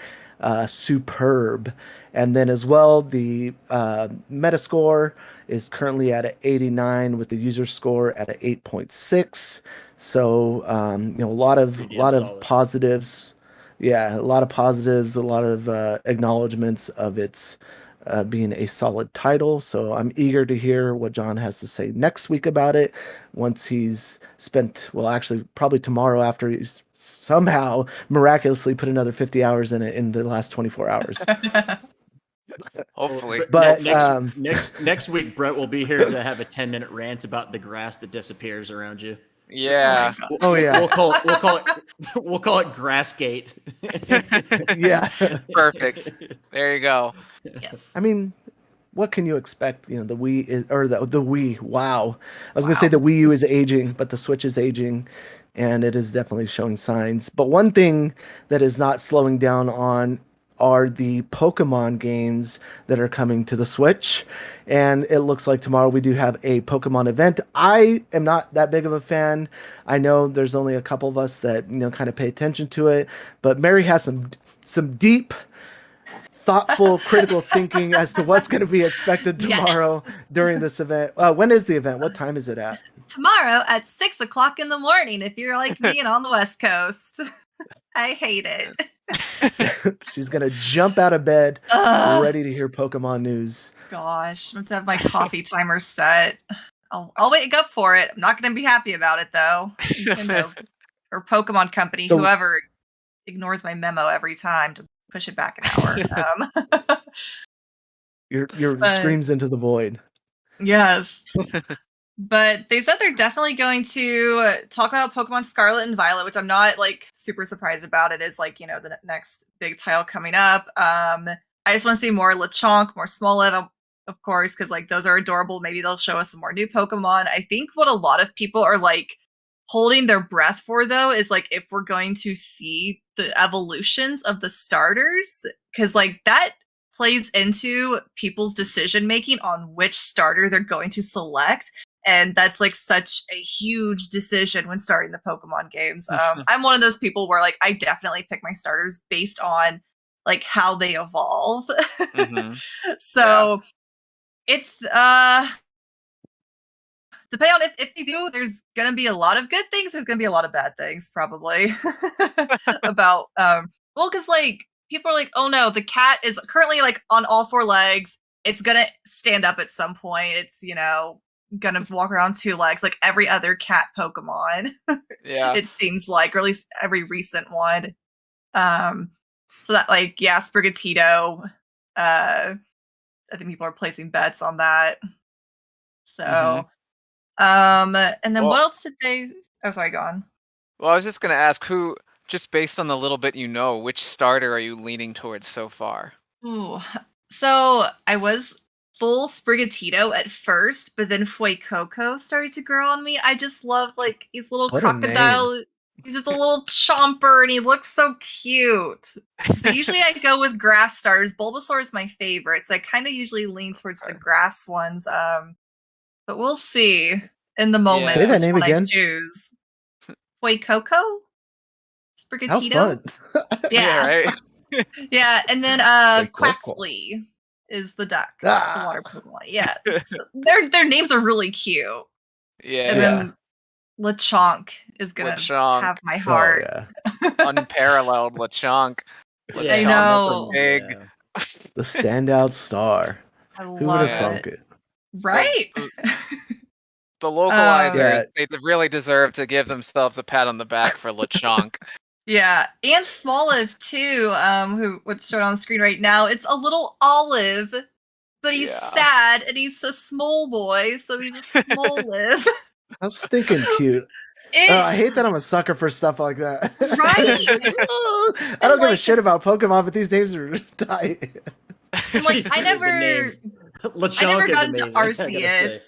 Superb. And then as well, the Metascore is currently at an 89 with the user score at an 8.6. So a lot Pretty of damn solid. positives Yeah, a lot of positives, a lot of acknowledgments of its being a solid title. So I'm eager to hear what John has to say next week about it once he's spent, well, actually, probably tomorrow after he's somehow miraculously put another 50 hours in it in the last 24 hours. Hopefully. But Next week, Brett will be here to have a 10-minute rant about the grass that disappears around you. Yeah. Oh, yeah. We'll call it Grassgate. Yeah. Perfect. There you go. Yes. I mean, what can you expect? You know, the Wii is, or the Wii. Wow, I was gonna say Wow. the Wii U is aging, but the Switch is aging, and it is definitely showing signs. But one thing that is not slowing down on are the Pokemon games that are coming to the Switch, and it looks like tomorrow we do have a Pokemon event. I am not that big of a fan. I know there's only a couple of us that kind of pay attention to it, but Mary has some deep thoughtful, critical thinking as to what's going to be expected Yes. tomorrow during this event. When is the event? What time is it at? Tomorrow at 6 o'clock in the morning, if you're like me and on the West Coast. I hate it. She's going to jump out of bed, Ugh. ready to hear Pokemon news. Gosh, I'm going to have my coffee timer set. I'll wake up for it. I'm not going to be happy about it, though. Nintendo or Pokemon Company, So- whoever ignores my memo every time to push it back an hour. Your But- screams into the void. Yes. But they said they're definitely going to talk about Pokemon Scarlet and Violet, which I'm not like super surprised about. It is like, the next big title coming up. I just want to see more Lechonk, more Smoliv, of course, because like those are adorable. Maybe they'll show us some more new Pokemon. I think what a lot of people are like holding their breath for, though, is like if we're going to see the evolutions of the starters, because like that plays into people's decision making on which starter they're going to select. And that's like such a huge decision when starting the Pokemon games. I'm one of those people where like I definitely pick my starters based on like how they evolve. Mm-hmm. So it's depending on if you do, there's gonna be a lot of good things, there's gonna be a lot of bad things probably about well, because like people are like, oh no, the cat is currently like on all four legs. It's gonna stand up at some point. It's gonna walk around two legs like every other cat Pokemon. Yeah. It seems like, or at least every recent one. So that like Sprigatito. I think people are placing bets on that. So, and then Well- what else did they? Oh, sorry, go on. Well, I was just gonna ask who, just based on the little bit you know, which starter are you leaning towards so far? Ooh, so I was full Sprigatito at first, but then Fuecoco started to grow on me. I just love like his little What a crocodile. He's just a little chomper, and he looks so cute. But usually I go with grass starters. Bulbasaur is my favorite, so I kind of usually lean towards the grass ones. But we'll see in the moment Say that which name one again. I choose. Fuecoco? How Sprigatito? fun! Yeah. Right. Yeah, and then Fuecoco. Quaxley is the duck, Ah. the water Pokemon. Yeah, so their names are really cute. Yeah. And then Lechonk is gonna Lechonk. have my Oh heart. yeah, Unparalleled Lechonk. I know. Big. the standout star. I Who would love have Yeah. thunk it? Right? The localizers, Yeah. they really deserve to give themselves a pat on the back for Lechonk. Yeah, and Smoliv too, what's shown on the screen right now. It's a little olive, but he's Yeah. sad and he's a small boy, so he's a Smoliv. How stinking cute. I hate that I'm a sucker for stuff like that. Right. I don't give a like, shit about Pokemon, but these names are tight. like I never Lechonk got is into amazing, I gotta say. Arceus.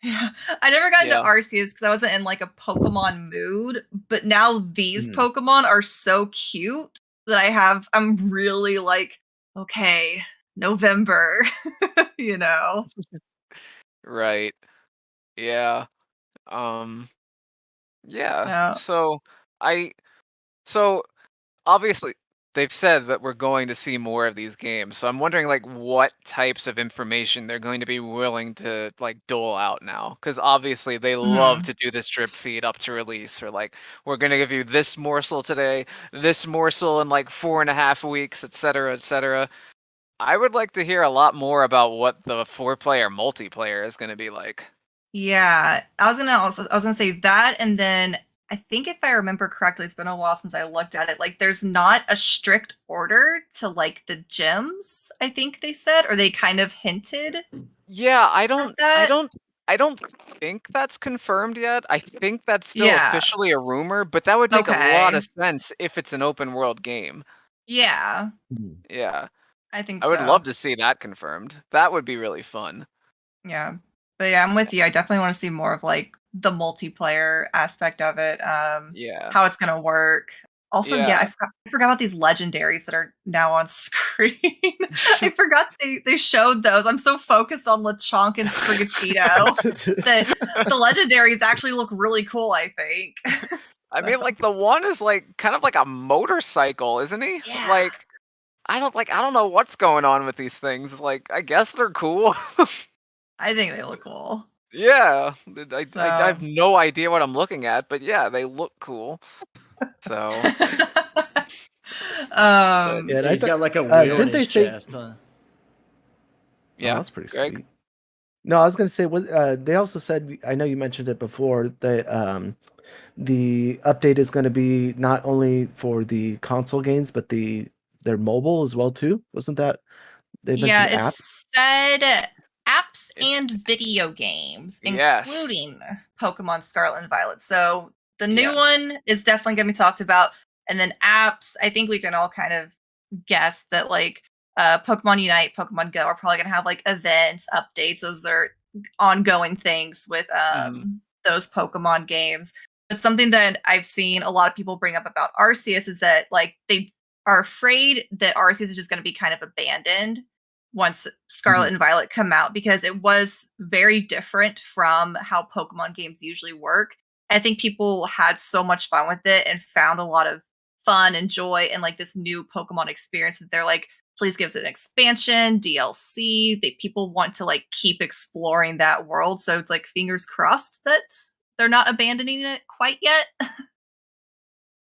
Yeah, I never got into Yeah. Arceus because I wasn't in like a Pokemon mood. But now these Mm. Pokemon are so cute that I'm really like, okay, November, Right. Yeah. Yeah. So So obviously they've said that we're going to see more of these games. So I'm wondering like what types of information they're going to be willing to like dole out now. Because obviously they love to do this drip feed up to release, or like we're gonna give you this morsel today, this morsel in like 4.5 weeks, etc., etc. I would like to hear a lot more about what the 4-player multiplayer is gonna be like. Yeah, I was gonna say that, and then I think if I remember correctly, it's been a while since I looked at it. Like, there's not a strict order to like the gyms. I think they said, or they kind of hinted Yeah, at that. I don't think that's confirmed yet. I think that's still Yeah. officially a rumor, but that would make a lot Okay. of sense if it's an open world game. Yeah, Yeah. I think I would so. love to see that confirmed. That would be really fun. Yeah, but yeah, I'm with you. I definitely want to see more of like the multiplayer aspect of it. Yeah. How it's gonna work. Also, yeah, Yeah. I forgot about these legendaries that are now on screen. I forgot they showed those. I'm so focused on Lechonk and Sprigatito that the legendaries actually look really cool, I think. I mean, like the one is like kind of like a motorcycle, isn't he? Yeah. Like I don't know what's going on with these things. Like I guess they're cool. I think they look cool. Yeah. I So have no idea what I'm looking at, but yeah, they look cool. So Yeah, and Yeah, I he's thought- got like a wheel in didn't they his say- chest, huh? yeah, Oh, that's pretty Greg? sweet. No, I was going to say, they also said, I know you mentioned it before, that the update is going to be not only for the console games, but their mobile as well too. Wasn't that they mentioned yeah, it apps? said apps and video games, Yes. including Pokemon Scarlet and Violet. So the new Yes. one is definitely going to be talked about, and then apps. I think we can all kind of guess that like Pokemon Unite, Pokemon Go are probably going to have like events, updates. Those are ongoing things with those Pokemon games. But something that I've seen a lot of people bring up about Arceus is that like they are afraid that Arceus is just going to be kind of abandoned once Scarlet and Violet come out, because it was very different from how Pokemon games usually work. I think people had so much fun with it and found a lot of fun and joy in like this new Pokemon experience that they're like, please give it an expansion, DLC. People want to like keep exploring that world. So it's like fingers crossed that they're not abandoning it quite yet.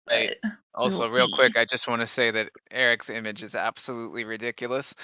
Right. But Also, we'll real see. quick, I just want to say that Eric's image is absolutely ridiculous.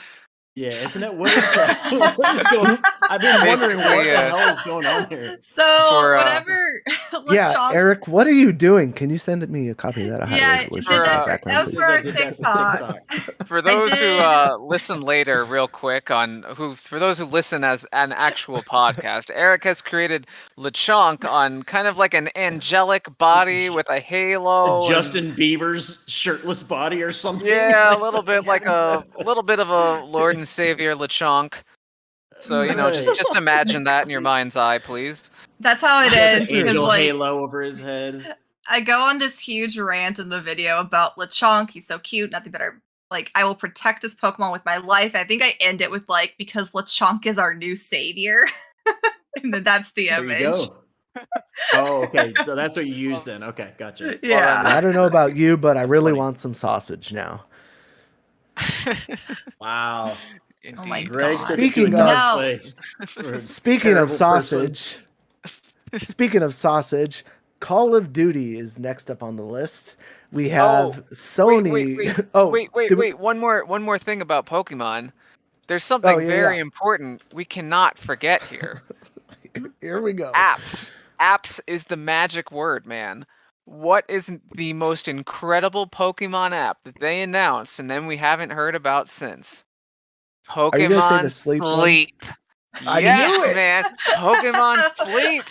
Yeah, isn't it? What is that? What is going? I've been wondering what Basically, the hell is going on here. So For, whatever. Yeah, Lechonk- Eric, what are you doing? Can you send me a copy of that? A high Yeah, resolution did with the that- background, that was please? for our I did that TikTok. For those who did- listen later, real quick, for those who listen as an actual podcast, Eric has created Lechonk on kind of like an angelic body with a halo. and- Justin Bieber's shirtless body or something. Yeah, a little bit like a little bit of a Lord and Savior Lechonk. So just imagine that in your mind's eye, please. That's how it is. Because Angel like halo over his head. I go on this huge rant in the video about Lechonk. He's so cute. Nothing better. Like, I will protect this Pokemon with my life. I think I end it with like, because Lechonk is our new savior. And then that's the There image. you go. Oh, okay. So that's what you use then. Okay, gotcha. Yeah. I don't know about you, but I really funny. want some sausage now. Wow. Oh my Indeed. Greg God. took it to a Speaking dark of- place. We're a Speaking of terrible person. sausage, speaking of sausage, Call of Duty is next up on the list. We have Sony. Wait, oh, wait. One more thing about Pokemon. There's something very important we cannot forget here. Here we go. Apps. Apps is the magic word, man. What is the most incredible Pokemon app that they announced and then we haven't heard about since? you gonna say the Pokemon Sleep one? Sleep. I knew Yes, it. man. Pokemon Sleep.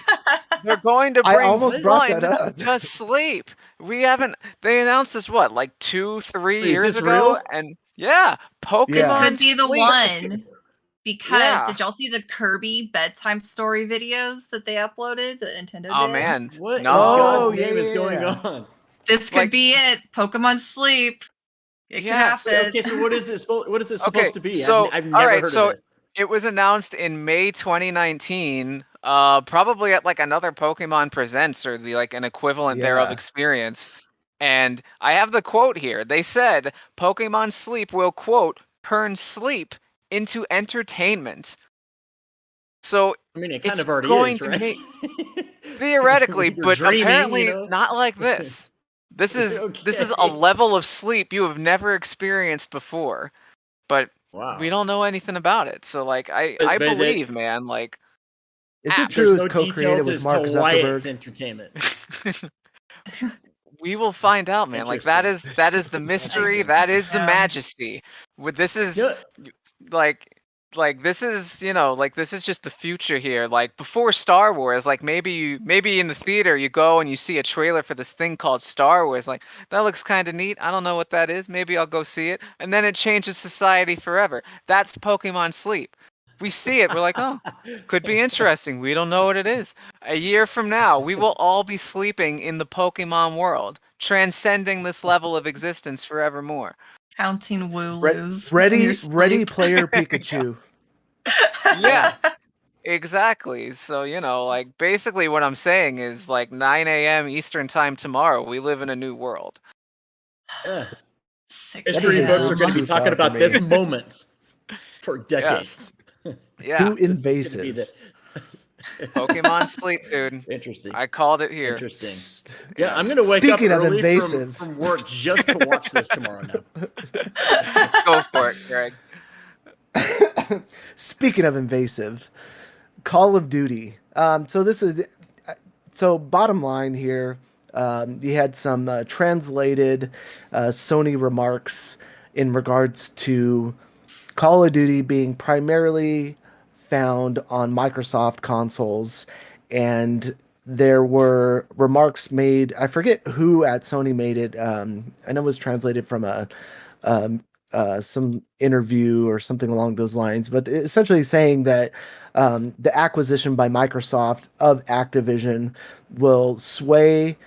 They're going to I bring almost brought fun that up. to sleep. They announced this what, like 2-3 Is years this ago? real? And yeah, Pokemon Yeah. Could be the Sleep. one. Because Yeah. did y'all see the Kirby bedtime story videos that they uploaded that Nintendo Oh did? man. What in No. God's yeah, name is yeah, going yeah. on? This could Like- be it. Pokemon Sleep. It Yes. could happen. Okay, so what is it? What is it Okay, supposed to be? so, I've all never right, heard so- of this. It was announced in May 2019, probably at like another Pokemon Presents or the like an equivalent thereof Yeah. experience. And I have the quote here. They said Pokemon Sleep will, quote, turn sleep into entertainment. So I mean, it kind it's of already going is, to right? make theoretically, When you're but dreaming, you apparently know. not like this. This is a Okay. level of sleep you have never experienced before, but we Wow. don't know anything about it. So like I But believe, man, like Is it apps. true there's it was no co-created details with as to Mark why it's Zuckerberg? entertainment. We will find out, man. Like Interesting. that is the mystery, Interesting. that is the Yeah. majesty. With this is Yeah. like this is like this is just the future here. Like before Star Wars, like maybe in the theater you go and you see a trailer for this thing called Star Wars, like that looks kind of neat. I don't know what that is, maybe I'll go see it, and then it changes society forever. That's Pokemon Sleep. We see it, we're like, oh, could be interesting. We don't know what it is. A year from now we will all be sleeping in the Pokemon world, transcending this level of existence forevermore. Counting Re- Wooloos. in ready, your ready sleep. player Pikachu. Yeah. Exactly. So, like basically what I'm saying is like 9 a.m. Eastern time tomorrow, we live in a new world. Yeah. 6 History a.m. books are bridge going to be too talking far for about this me. moment for Yes. decades. Yeah. Too This is gonna be invasive. Pokemon Sleep, dude. Interesting. I called it here. Interesting. Yeah, I'm Yes. gonna wake up Speaking of early invasive. from work just to watch this tomorrow now. Go for it, Greg. Speaking of invasive, Call of Duty. So bottom line here, you had some translated Sony remarks in regards to Call of Duty being primarily found on Microsoft consoles, and there were remarks made. I forget who at Sony made it. I know it was translated from some interview or something along those lines, but essentially saying that the acquisition by Microsoft of Activision will sway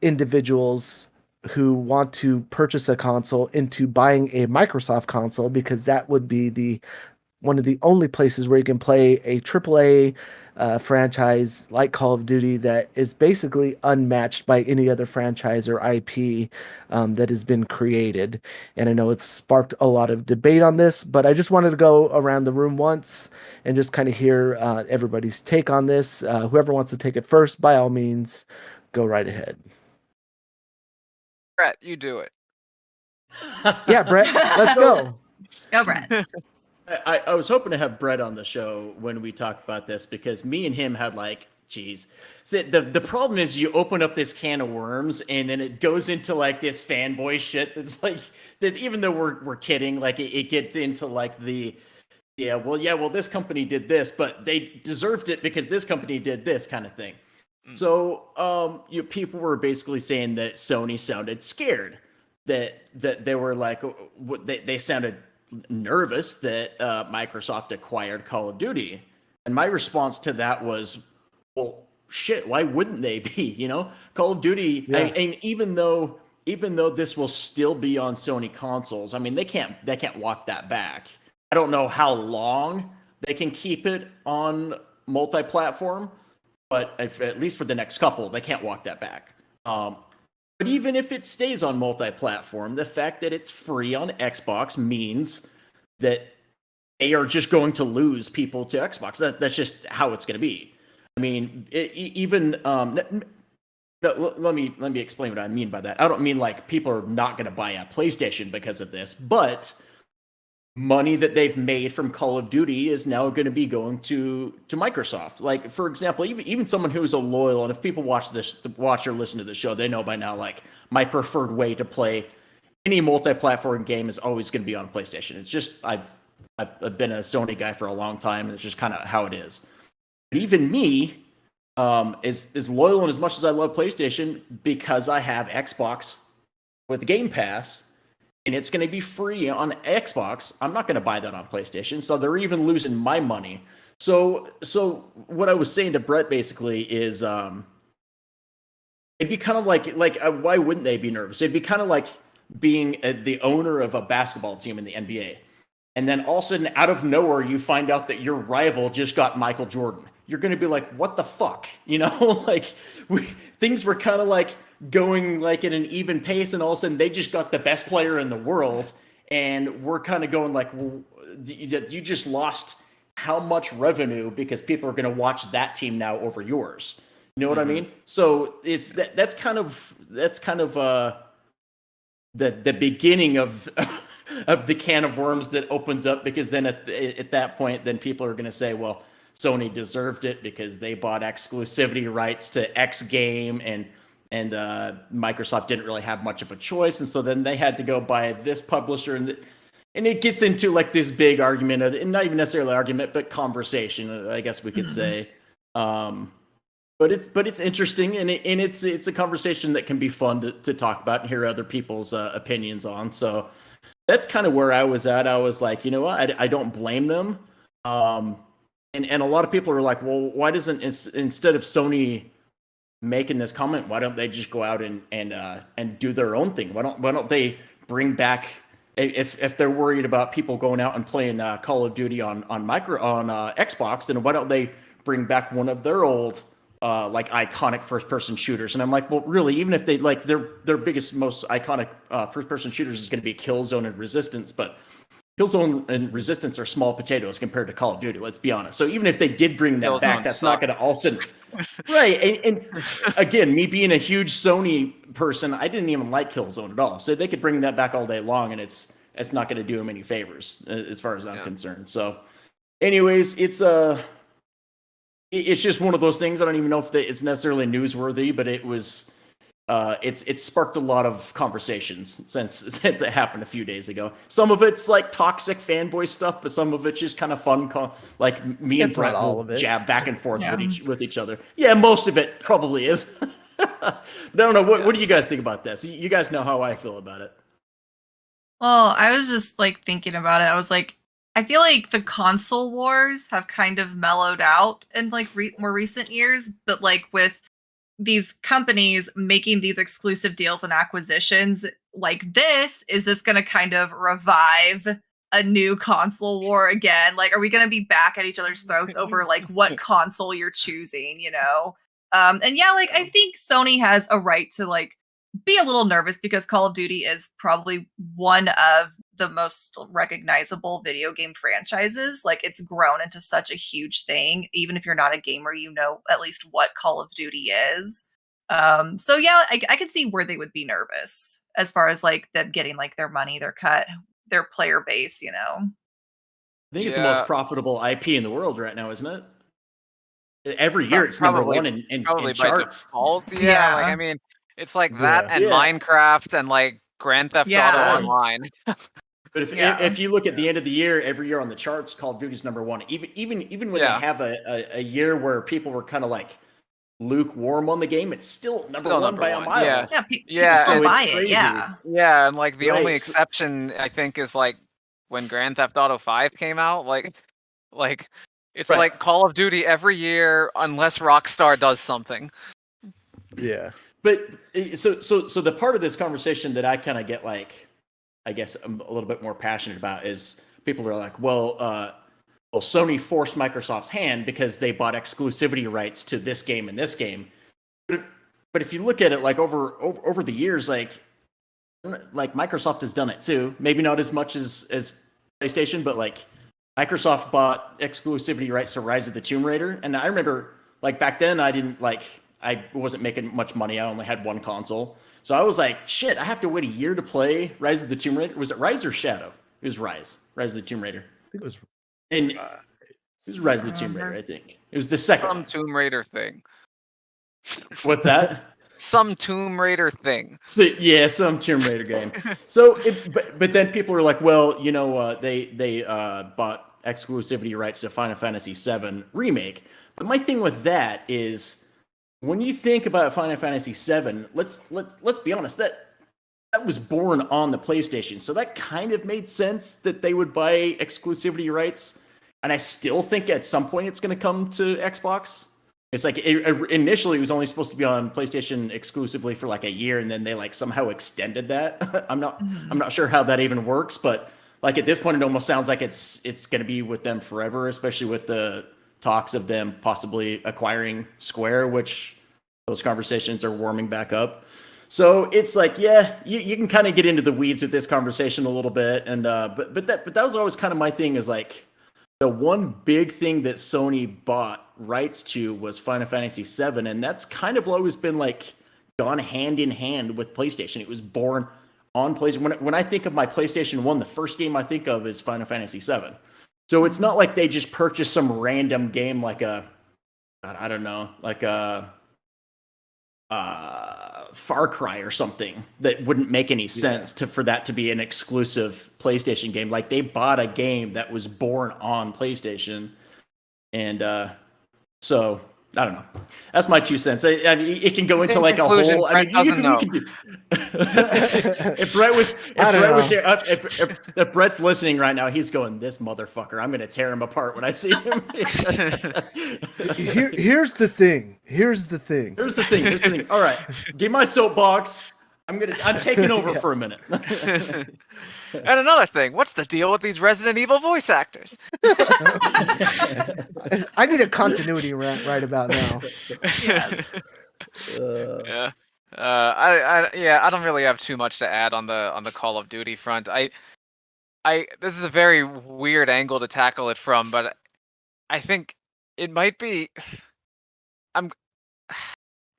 individuals who want to purchase a console into buying a Microsoft console, because that would be the one of the only places where you can play a AAA franchise like Call of Duty that is basically unmatched by any other franchise or IP that has been created. And I know it's sparked a lot of debate on this, but I just wanted to go around the room once and just kind of hear everybody's take on this. Whoever wants to take it first, by all means, go right ahead. Brett, you do it. Yeah, Brett, let's go. Go, Brett. I was hoping to have Brett on the show when we talked about this, because me and him had like, geez. See, the problem is you open up this can of worms and then it goes into like this fanboy shit that's like, that even though we're kidding, like it gets into like well, this company did this, but they deserved it because this company did this kind of thing. So people were basically saying that Sony sounded scared, that they were like, they sounded nervous that Microsoft acquired Call of Duty. And my response to that was, well, shit, why wouldn't they be? Call of Duty, Yeah. and even though this will still be on Sony consoles, I mean, they can't walk that back. I don't know how long they can keep it on multi-platform, but at least for the next couple, they can't walk that back. But even if it stays on multi-platform, the fact that it's free on Xbox means that they are just going to lose people to Xbox. That's just how it's going to be. I mean, let me explain what I mean by that. I don't mean like people are not going to buy a PlayStation because of this, but money that they've made from Call of Duty is now going to be going to Microsoft. Like, for example, even someone who's a loyal, and if people watch or listen to the show, they know by now, like, my preferred way to play any multi-platform game is always going to be on PlayStation. It's just, I've been a Sony guy for a long time, and it's just kind of how it is. But even me, as loyal and as much as I love PlayStation, because I have Xbox with Game Pass, and it's going to be free on Xbox, I'm not going to buy that on PlayStation. So they're even losing my money. So what I was saying to Brett basically is, it'd be kind of like why wouldn't they be nervous? It'd be kind of like being the owner of a basketball team in the NBA. And then all of a sudden, out of nowhere, you find out that your rival just got Michael Jordan. you're going to be like, what the fuck? You know, like things were kind of like going like at an even pace, and all of a sudden they just got the best player in the world, and we're kind of going like, well, you just lost how much revenue because people are going to watch that team now over yours. You know what I mean? So it's that's kind of the beginning of of the can of worms that opens up, because then at that point, then people are going to say, well, Sony deserved it because they bought exclusivity rights to X game, and Microsoft didn't really have much of a choice, and so then they had to go buy this publisher, and it gets into like this big argument, and not even necessarily argument, but conversation, I guess we could say. But it's interesting, and it's a conversation that can be fun to talk about and hear other people's opinions on. So that's kind of where I was at. I was like, you know what, I don't blame them. And a lot of people are like, well, why doesn't, instead of Sony making this comment, why don't they just go out and do their own thing? Why don't they bring back, if they're worried about people going out and playing Call of Duty on Xbox, then why don't they bring back one of their old like iconic first-person shooters? And I'm like, well, really, even if they like their biggest, most iconic first-person shooters is going to be Killzone and Resistance, but Killzone and Resistance are small potatoes compared to Call of Duty. Let's be honest. So even if they did bring that Killzone back, that's sucked. not going to all of a sudden, right? And again, me being a huge Sony person, I didn't even like Killzone at all. So they could bring that back all day long, and it's not going to do them any favors as far as I'm concerned. So, anyways, it's just one of those things. I don't even know if it's necessarily newsworthy, but it was. It's sparked a lot of conversations since it happened a few days ago. Some of it's like toxic fanboy stuff, but some of it's just kind of fun. Like me and Brett will jab back and forth with each other. Yeah, most of it probably is. But I don't know. What do you guys think about this? You guys know how I feel about it. Well, I was just like thinking about it. I was like, I feel like the console wars have kind of mellowed out in like more recent years, but like with these companies making these exclusive deals and acquisitions like this, is this going to kind of revive a new console war again? Like, are we going to be back at each other's throats over like what console you're choosing, you know? And yeah, like I think Sony has a right to like be a little nervous because Call of Duty is probably one of the most recognizable video game franchises. Like it's grown into such a huge thing. Even if you're not a gamer, you know at least what Call of Duty is. So yeah, I could see where they would be nervous as far as like them getting like their money, their cut, their player base, you know. I think it's the most profitable IP in the world right now, isn't it? Every year it's Probably- number one in Probably by charts. default, Yeah. Like I mean, it's like that and Minecraft and like Grand Theft Yeah. Auto Online. But if you look at the end of the year, every year on the charts, Call of Duty's number one. Even when they have a year where people were kind of like lukewarm on the game, it's still number one by a mile. Yeah. People still so buy it's it. crazy. Yeah, and like the only Right, exception I think is like when Grand Theft Auto 5 came out, like it's like Call of Duty every year unless Rockstar does something. Yeah. But so the part of this conversation that I kind of get like, I guess I'm a little bit more passionate about is people are like, well, Sony forced Microsoft's hand because they bought exclusivity rights to this game and this game. But if you look at it like over the years, like Microsoft has done it too. Maybe not as much as PlayStation, but like Microsoft bought exclusivity rights to Rise of the Tomb Raider. And I remember like back then I wasn't making much money. I only had one console. So I was like, shit, I have to wait a year to play Rise of the Tomb Raider. Was it Rise or Shadow? It was Rise of the Tomb Raider. I think it was. And it was Rise of the Tomb Raider, I think. It was the second. Some Tomb Raider thing. What's that? Some Tomb Raider thing. So, yeah, some Tomb Raider game. So, but then people are like, well, you know, they bought exclusivity rights to Final Fantasy VII Remake. But my thing with that is, when you think about Final Fantasy VII, let's be honest, that was born on the PlayStation, so that kind of made sense that they would buy exclusivity rights. And I still think at some point it's going to come to Xbox. It's like initially it was only supposed to be on PlayStation exclusively for like a year, and then they like somehow extended that. I'm not sure how that even works, but like at this point it almost sounds like it's going to be with them forever, especially with the talks of them possibly acquiring Square, which those conversations are warming back up. So it's like, yeah, you can kind of get into the weeds with this conversation a little bit, and but that was always kind of my thing, is like the one big thing that Sony bought rights to was Final Fantasy VII, and that's kind of always been like gone hand in hand with PlayStation. It was born on PlayStation. When I think of my PlayStation 1, the first game I think of is Final Fantasy VII. So it's not like they just purchased some random game like a, I don't know, like a Far Cry or something that wouldn't make any sense for that to be an exclusive PlayStation game. Like, they bought a game that was born on PlayStation, and so I don't know. That's my 2 cents. I mean, it can go into like a whole. I mean, you can do. If Brett was, here, if Brett's listening right now, he's going, "This motherfucker! I'm going to tear him apart when I see him." Here's the thing. Here's the thing. All right, give my soapbox. I'm taking over for a minute. And another thing, what's the deal with these Resident Evil voice actors? I need a continuity rant right about now. Yeah. I don't really have too much to add on the Call of Duty front. This is a very weird angle to tackle it from, but I think it might be.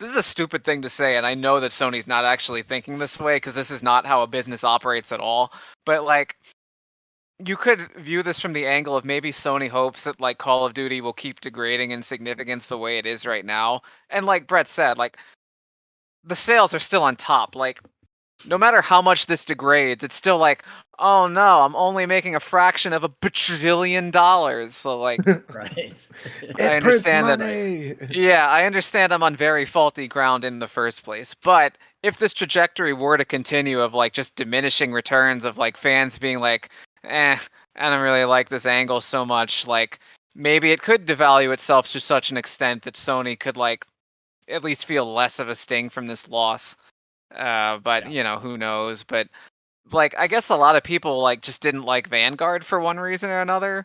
This is a stupid thing to say, and I know that Sony's not actually thinking this way, because this is not how a business operates at all. But like, you could view this from the angle of maybe Sony hopes that like Call of Duty will keep degrading in significance the way it is right now. And like Brett said, like, the sales are still on top. Like, no matter how much this degrades, it's still like, oh no, I'm only making a fraction of $1 bajillion. So like, right. I understand that. Yeah, I understand I'm on very faulty ground in the first place. But if this trajectory were to continue of like just diminishing returns of like fans being like, I don't really like this angle so much, like maybe it could devalue itself to such an extent that Sony could like at least feel less of a sting from this loss. But you know, who knows? But like, I guess a lot of people like just didn't like Vanguard for one reason or another.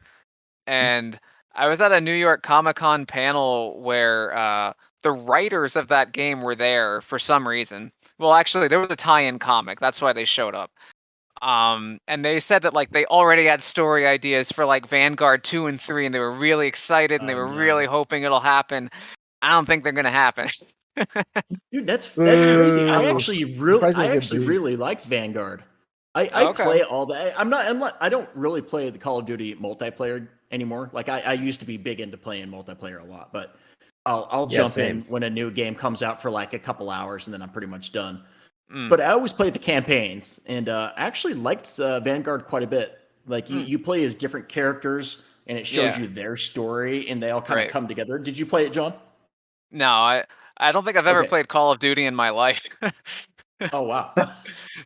And I was at a New York Comic-Con panel where the writers of that game were there for some reason. Well, actually, there was a tie-in comic. That's why they showed up. And they said that like they already had story ideas for like Vanguard 2 and 3, and they were really excited and they were really hoping it'll happen. I don't think they're gonna happen. Dude, that's crazy. I actually really liked Vanguard. I play all that. I don't really play the Call of Duty multiplayer anymore. Like, I used to be big into playing multiplayer a lot, but I'll jump in when a new game comes out for like a couple hours, and then I'm pretty much done. But I always play the campaigns, and I actually liked Vanguard quite a bit. Like, you play as different characters, and it shows you their story, and they all kind of come together. Did you play it, John? No, I don't think I've ever played Call of Duty in my life. Oh wow.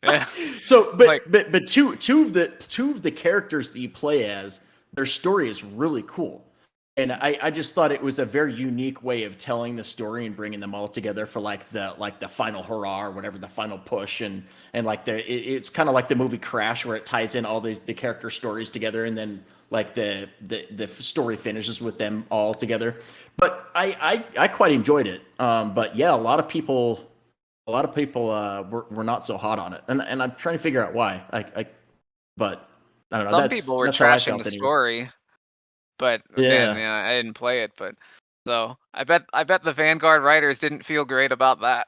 Yeah. So, but two of the characters that you play as, their story is really cool, and I just thought it was a very unique way of telling the story and bringing them all together for like the final hurrah or whatever, the final push, and like it's kind of like the movie Crash, where it ties in all the character stories together, and then like the story finishes with them all together. But I quite enjoyed it. But yeah, a lot of people were not so hot on it, and I'm trying to figure out why. But I don't know. Some people were trashing the story, but again, I didn't play it. But so I bet the Vanguard writers didn't feel great about that.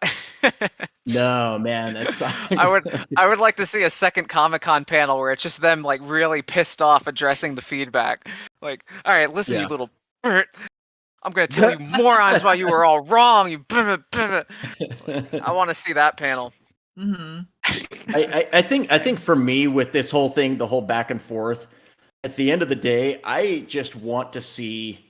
No, man, that's. I would like to see a second Comic-Con panel where it's just them like really pissed off addressing the feedback. Like, all right, listen, you little. I'm going to tell you morons why you were all wrong. You. I want to see that panel. Mm-hmm. I think for me with this whole thing, the whole back and forth, at the end of the day, I just want to see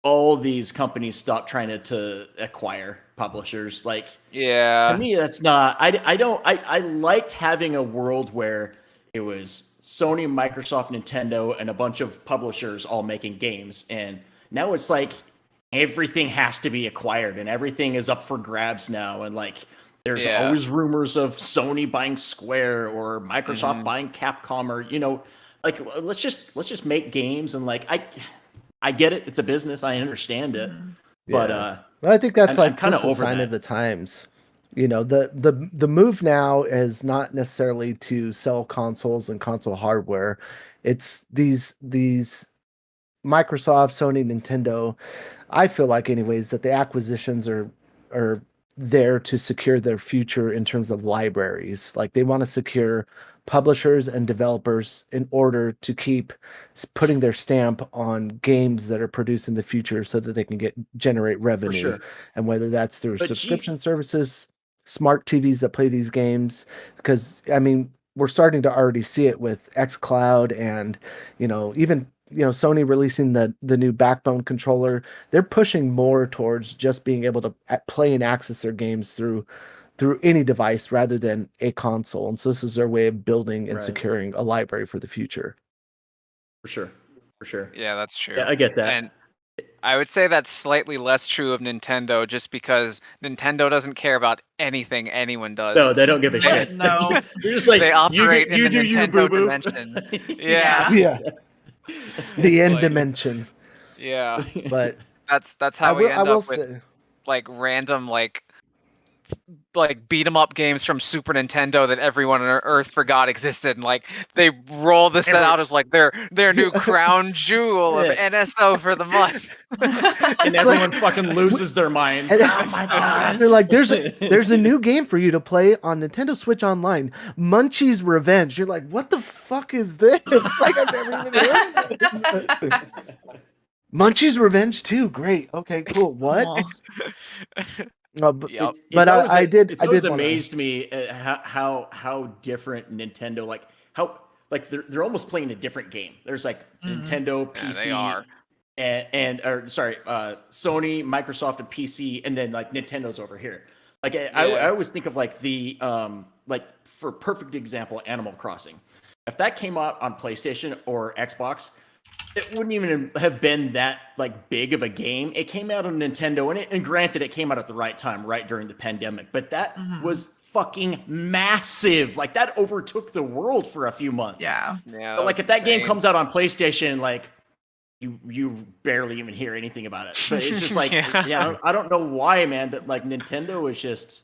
all these companies stop trying to acquire publishers. Like, yeah, to me, that's not. I liked having a world where it was Sony, Microsoft, Nintendo, and a bunch of publishers all making games, and now it's like everything has to be acquired and everything is up for grabs now. And like, there's always rumors of Sony buying Square or Microsoft buying Capcom, or, you know, like, let's just make games. And like, I get it. It's a business. I understand it. Mhm. But Well, I think that's I'm like kind of just a over sign that. of the times. The move now is not necessarily to sell consoles and console hardware. It's these Microsoft, Sony, Nintendo. I feel like, anyways, that the acquisitions are there to secure their future in terms of libraries. Like they want to secure publishers and developers in order to keep putting their stamp on games that are produced in the future, so that they can generate For revenue. sure. And whether that's through But subscription services, smart TVs that play these games, because I mean, we're starting to already see it with xCloud and even Sony releasing the new Backbone controller. They're pushing more towards just being able to play and access their games through any device rather than a console. And so this is their way of building and Right. securing a library for the future. For sure. For sure. Yeah, that's true. Yeah, I get that. And I would say that's slightly less true of Nintendo, just because Nintendo doesn't care about anything anyone does. No, they don't give a They- shit. no. You're just like They operate you in the do you, Nintendo boo boo. dimension. Yeah. Yeah, the end Like, dimension. yeah. But That's how we I end will up with say, like random like beat 'em up games from Super Nintendo that everyone on Earth forgot existed, and like they roll this out as like their new crown jewel of Yeah. NSO for the month. And everyone fucking loses their minds. And- Oh my god! they're like, there's a new game for you to play on Nintendo Switch Online, Munchie's Revenge. You're like, what the fuck is this? Like, I've never even heard of this. Munchie's Revenge 2, great. Okay, cool. What? Aw. No, but Yep. but always, I did. It's I always did wanna- amazed me how different Nintendo how they're almost playing a different game. There's like Mhm. Nintendo, Yeah, PC, they are. Sony, Microsoft, and PC, and then like Nintendo's over here. Like I Yeah. always think of like the like for perfect example, Animal Crossing. If that came out on PlayStation or Xbox, it wouldn't even have been that like big of a game. It came out on Nintendo, and granted, it came out at the right time, right during the pandemic. But that Mhm. was fucking massive. Like that overtook the world for a few months. Yeah. Yeah. But like was if that game insane. comes out on PlayStation, like you barely even hear anything about it. But it's just like Yeah. I don't know why, man. But like Nintendo is just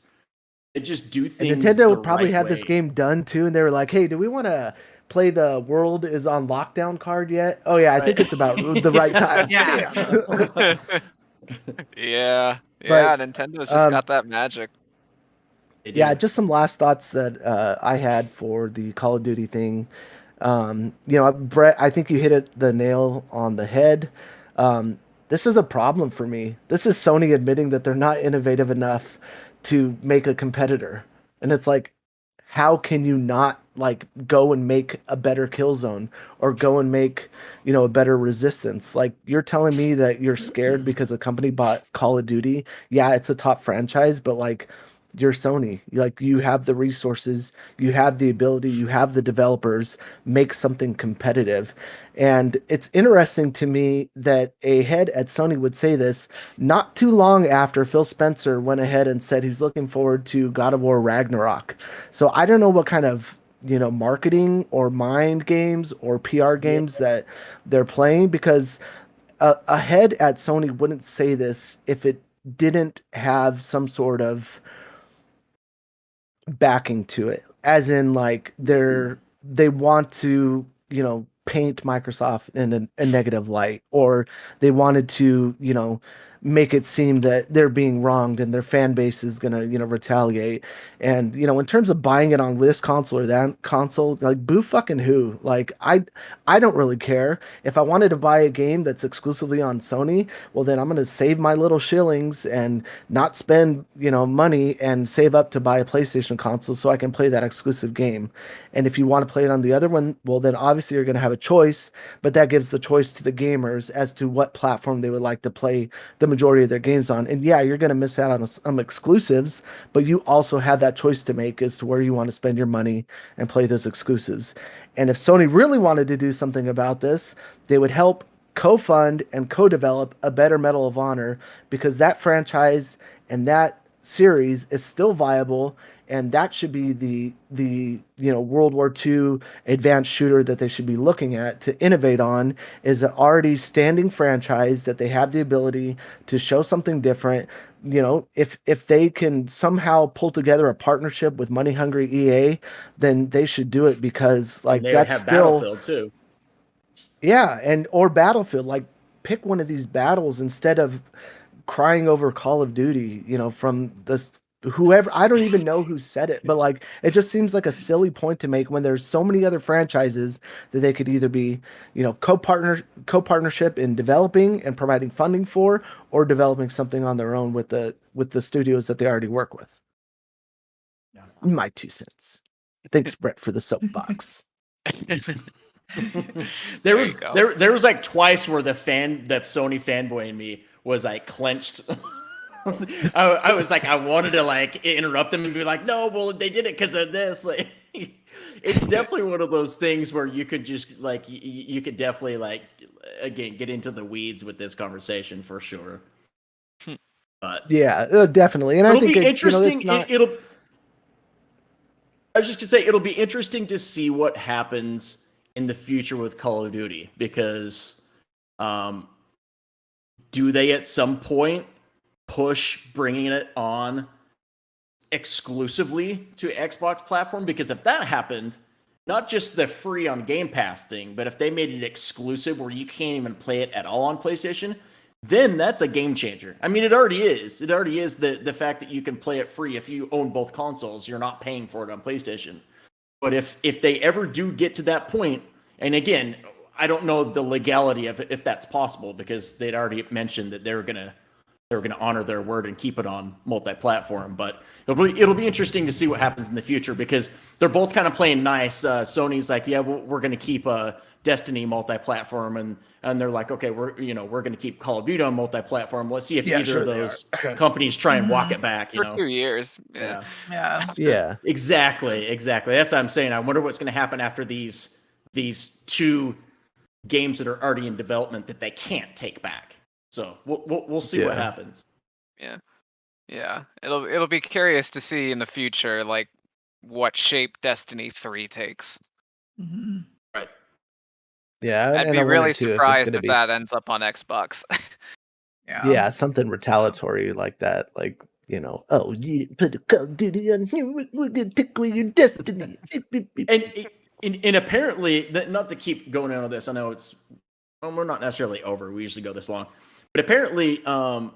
it just do And things. Nintendo the probably right had this way. game done too, and they were like, "Hey, do we want to play the World is on Lockdown card yet?" Oh yeah, I think Right. it's about the right time. Yeah. Yeah. But, Nintendo's just um, got that magic. They do. Yeah, just some last thoughts that I had for the Call of Duty thing. Brett, I think you hit the nail on the head. This is a problem for me. This is Sony admitting that they're not innovative enough to make a competitor. And it's like, how can you not like go and make a better Killzone or go and make, a better Resistance? Like, you're telling me that you're scared because a company bought Call of Duty. Yeah, it's a top franchise, but like, you're Sony. Like, you have the resources, you have the ability, you have the developers, make something competitive. And it's interesting to me that a head at Sony would say this not too long after Phil Spencer went ahead and said he's looking forward to God of War Ragnarok. So I don't know what kind of marketing or mind games or PR games that they're playing, because a head at Sony wouldn't say this if it didn't have some sort of backing to it, as in like they want to paint Microsoft in a negative light, or they wanted to make it seem that they're being wronged and their fan base is gonna retaliate. And in terms of buying it on this console or that console, like, boo fucking who. Like, I don't really care. If I wanted to buy a game that's exclusively on Sony, well, then I'm gonna save my little shillings and not spend money and save up to buy a PlayStation console so I can play that exclusive game. And if you want to play it on the other one, well, then obviously you're going to have a choice, but that gives the choice to the gamers as to what platform they would like to play the majority of their games on. And yeah, you're going to miss out on some exclusives, but you also have that choice to make as to where you want to spend your money and play those exclusives. And if Sony really wanted to do something about this, they would help co-fund and co-develop a better Medal of Honor, because that franchise and that series is still viable and that should be the World War II advanced shooter that they should be looking at to innovate on, is an already standing franchise that they have the ability to show something different. If they can somehow pull together a partnership with money hungry EA, then they should do it, because And they that's have still, Battlefield too. yeah, and or Battlefield. Like, pick one of these battles instead of crying over Call of Duty, from this whoever. I don't even know who said it, but like, it just seems like a silly point to make when there's so many other franchises that they could either be, co-partnership in developing and providing funding for, or developing something on their own with the studios that they already work with. Yeah. My 2 cents. Thanks, Brett, for the soapbox. there was like twice where the Sony fanboy in me was like clenched. I was like, I wanted to like interrupt them and be like, no, well, they did it because of this. Like, it's definitely one of those things where you could just like, you could definitely like, again, get into the weeds with this conversation for sure. But yeah, definitely. And I think it'll be interesting. it's not... I was just gonna say, it'll be interesting to see what happens in the future with Call of Duty, because do they at some point push bringing it on exclusively to Xbox platform? Because if that happened, not just the free on Game Pass thing, but if they made it exclusive where you can't even play it at all on PlayStation, then that's a game changer. I mean, it already is. It already is the fact that you can play it free if you own both consoles. You're not paying for it on PlayStation. But if they ever do get to that point, and again, I don't know the legality of if that's possible, because they'd already mentioned that they were gonna honor their word and keep it on multi-platform. But it'll be interesting to see what happens in the future, because they're both kind of playing nice. Sony's like, yeah, we're gonna keep Destiny multi-platform, and they're like, okay, we're gonna keep Call of Duty on multi-platform. Let's see if either of those companies try and walk it back. For 2 years. Yeah. Exactly. That's what I'm saying. I wonder what's going to happen after these two games that are already in development that they can't take back. So we'll see what happens. Yeah. It'll be curious to see in the future, like, what shape Destiny 3 takes. Mm-hmm. Right. Yeah, I'd be really surprised if that ends up on Xbox. Yeah, something retaliatory like that, like, oh, you put a Call of Duty on here, we're gonna take away your Destiny. And apparently, not to keep going on this, I know we're not necessarily over. We usually go this long, but apparently, and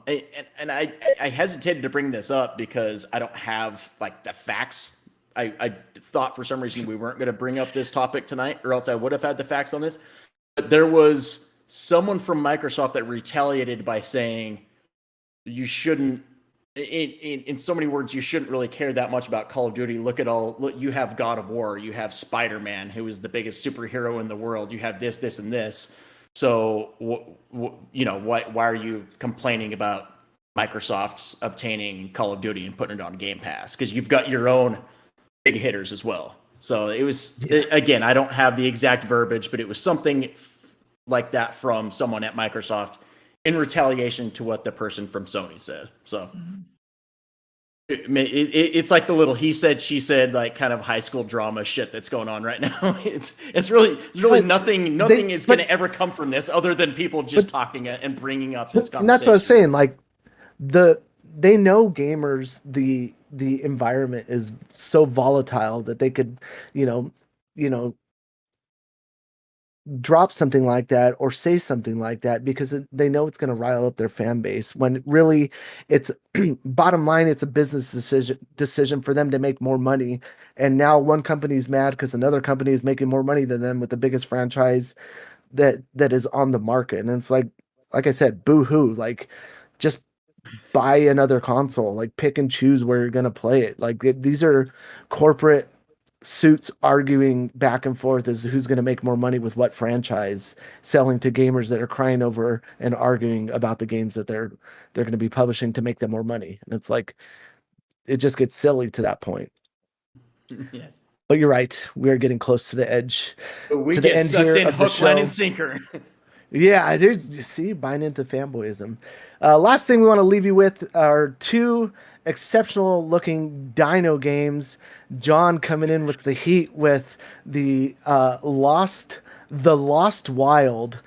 I hesitated to bring this up because I don't have like the facts. I thought for some reason we weren't going to bring up this topic tonight, or else I would have had the facts on this. But there was someone from Microsoft that retaliated by saying you shouldn't, in so many words, you shouldn't really care that much about Call of Duty. Look, you have God of War, you have Spider-Man, who is the biggest superhero in the world. You have this, and this. So, why are you complaining about Microsoft obtaining Call of Duty and putting it on Game Pass? Because you've got your own big hitters as well. So it was, again, I don't have the exact verbiage, but it was something like that from someone at Microsoft in retaliation to what the person from Sony said. So it's like the little he said, she said, like kind of high school drama shit that's going on right now. It's really nothing is going to ever come from this other than people just talking and bringing up this conversation. And that's what I was saying. Like, they know gamers, the environment is so volatile that they could, drop something like that or say something like that because they know it's going to rile up their fan base, when really it's bottom line, it's a business decision for them to make more money. And now one company's mad because another company is making more money than them with the biggest franchise that is on the market. And it's like I said, boo-hoo. Like, just buy another console, like pick and choose where you're going to play it. Like, these are corporate suits arguing back and forth as who's going to make more money with what franchise, selling to gamers that are crying over and arguing about the games that they're going to be publishing to make them more money. And it's like, it just gets silly to that point. Yeah. But you're right, we are getting close to the edge. We to get the end sucked here in of the hook, line, show. and sinker. Yeah, you see, buying into fanboyism. Last thing we want to leave you with are two exceptional looking dino games. John coming in with the heat with the Lost Wild.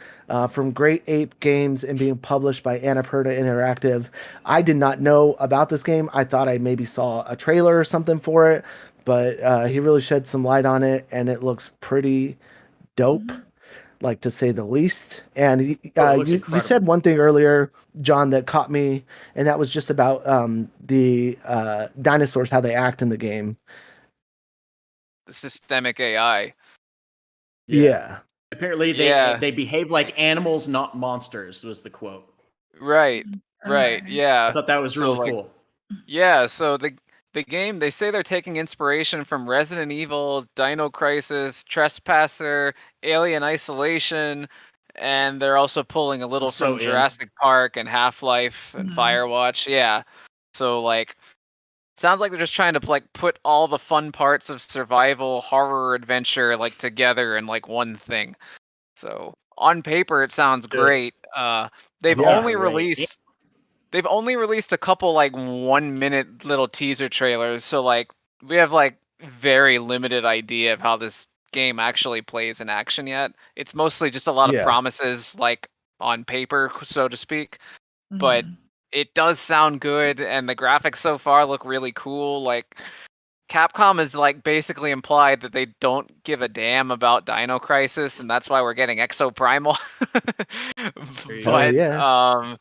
From Great Ape Games and being published by Annapurna Interactive. I did not know about this game. I thought I maybe saw a trailer or something for it, but he really shed some light on it, and it looks pretty dope, like to say the least. And Oh, it looks you said incredible. one thing earlier, John, that caught me, and that was just about the dinosaurs, how they act in the game. The systemic AI. Yeah. Apparently, Yeah. they behave like animals, not monsters. Was the quote. Right. Right. Okay. I Yeah. thought that was So really like cool. yeah, so the game, they say they're taking inspiration from Resident Evil, Dino Crisis, Trespasser, Alien Isolation, and they're also pulling a I'm little so from in. Jurassic Park and Half-Life and Mhm. Firewatch. Yeah. So like sounds like they're just trying to like put all the fun parts of survival, horror, adventure like together in like one thing. So on paper it sounds Good. great. That'd They've be Yeah. only great. released they've only released a couple like 1 minute little teaser trailers, so like we have like very limited idea of how this game actually plays in action yet. It's mostly just a lot of Yeah. promises like on paper, so to speak, but Mhm. it does sound good and the graphics so far look really cool. Like Capcom is like basically implied that they don't give a damn about Dino Crisis and that's why we're getting Exo Primal. There you Hell go.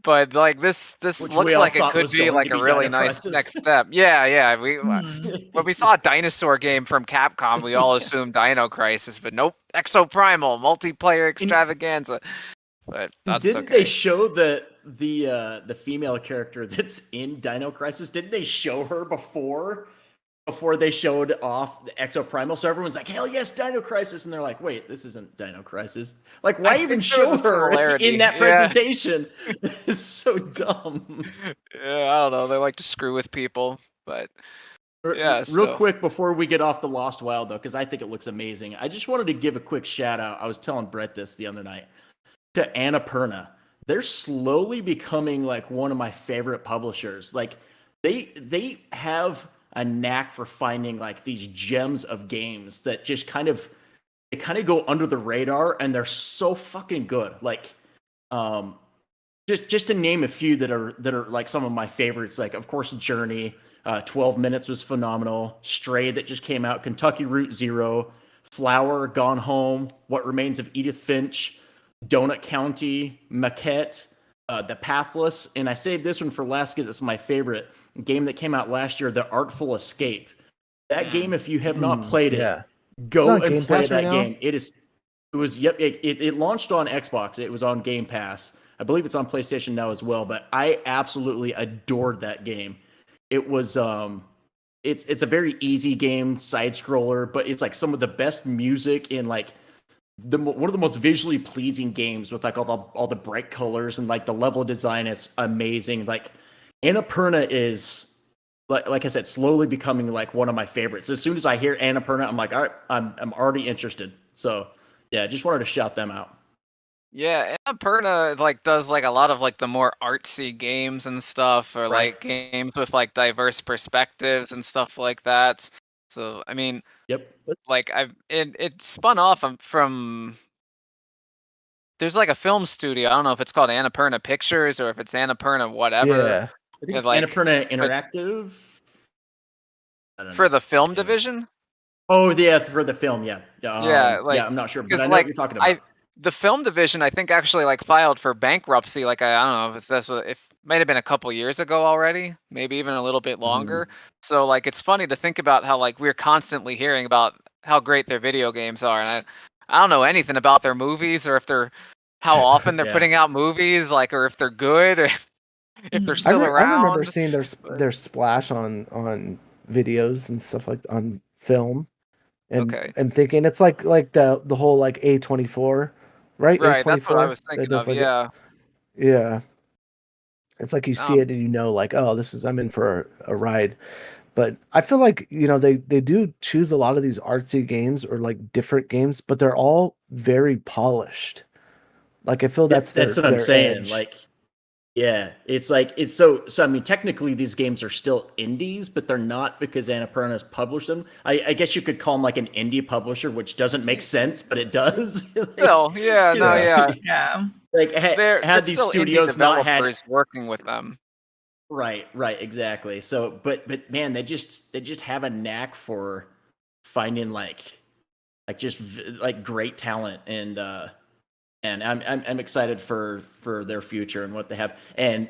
but yeah. like this Which we looks all like it thought could was be going like to a be really Dino nice Crisis. next step. Yeah, we Mhm. when we saw a dinosaur game from Capcom, we all assumed Dino Crisis, but nope, Exo Primal multiplayer extravaganza. But that's Didn't they okay. show the female character that's in Dino Crisis? Didn't they show her before they showed off the Exo Primal? So everyone's like, "Hell yes, Dino Crisis!" And they're like, "Wait, this isn't Dino Crisis. Like, I why even think there was show a her in similarity. that Yeah. presentation?" It's so dumb. Yeah, I don't know. They like to screw with people, but yeah. Real So quick before we get off the Lost Wild, though, because I think it looks amazing. I just wanted to give a quick shout out. I was telling Brett this the other night to Annapurna. They're slowly becoming like one of my favorite publishers. Like they have a knack for finding like these gems of games that just kind of go under the radar and they're so fucking good. Like um just to name a few that are like some of my favorites, like of course Journey, 12 Minutes was phenomenal. Stray that just came out, Kentucky Route Zero, Flower, Gone Home, What Remains of Edith Finch, Donut County, Maquette, The Pathless, and I saved this one for last because it's my favorite game that came out last year, The Artful Escape. That mm, game, if you have not played it, Yeah. It's go on and Game play Pass right that now. game. It was yep. It launched on Xbox. It was on Game Pass. I believe it's on PlayStation now as well. But I absolutely adored that game. It was it's a very easy game, side scroller, but it's like some of the best music in like one of the most visually pleasing games with like all the bright colors and like the level design is amazing. Like Annapurna is like I said, slowly becoming like one of my favorites. As soon as I hear Annapurna, I'm like, all right, I'm already interested. So yeah, just wanted to shout them out. yeah, Annapurna like does like a lot of like the more artsy games and stuff, or Right. like games with like diverse perspectives and stuff like that. So I mean, Yep. like it spun off from there's like a film studio. I don't know if it's called Annapurna Pictures or if it's Annapurna whatever. Yeah. I think And it's like, Annapurna but Interactive. I don't for know. the film Anyways. division, Oh yeah, for the film, yeah. yeah, Yeah, like I'm not sure, but I because know what like you're talking about. I the film division I think actually like filed for bankruptcy. Like I don't know if it's this if might have been a couple years ago already, maybe even a little bit Mhm. longer. So like it's funny to think about how like we're constantly hearing about how great their video games are, and I don't know anything about their movies or if they're how often they're Yeah. putting out movies, like or if they're good or if they're Mhm. still I remember around. seeing But their splash on videos and stuff like on film okay, and thinking it's like the whole like A24, right? right, that's what I A24 was that thinking does of. like Yeah. yeah. It's like you see Um. it and you know like, oh, this is I'm in for a ride. But I feel like, they do choose a lot of these artsy games or like different games, but they're all very polished. Like I feel that's That's what I'm their saying. edge. Like Yeah, it's like it's so. I mean, technically, these games are still indies, but they're not because Annapurna's published them. I guess you could call them like an indie publisher, which doesn't make sense, but it does. Like, Still, yeah, no, it's- yeah. Yeah. Like had It's these still indie studios not had developers working with them. right, exactly. So, but man, they just have a knack for finding like like great talent and I'm excited for their future and what they have. And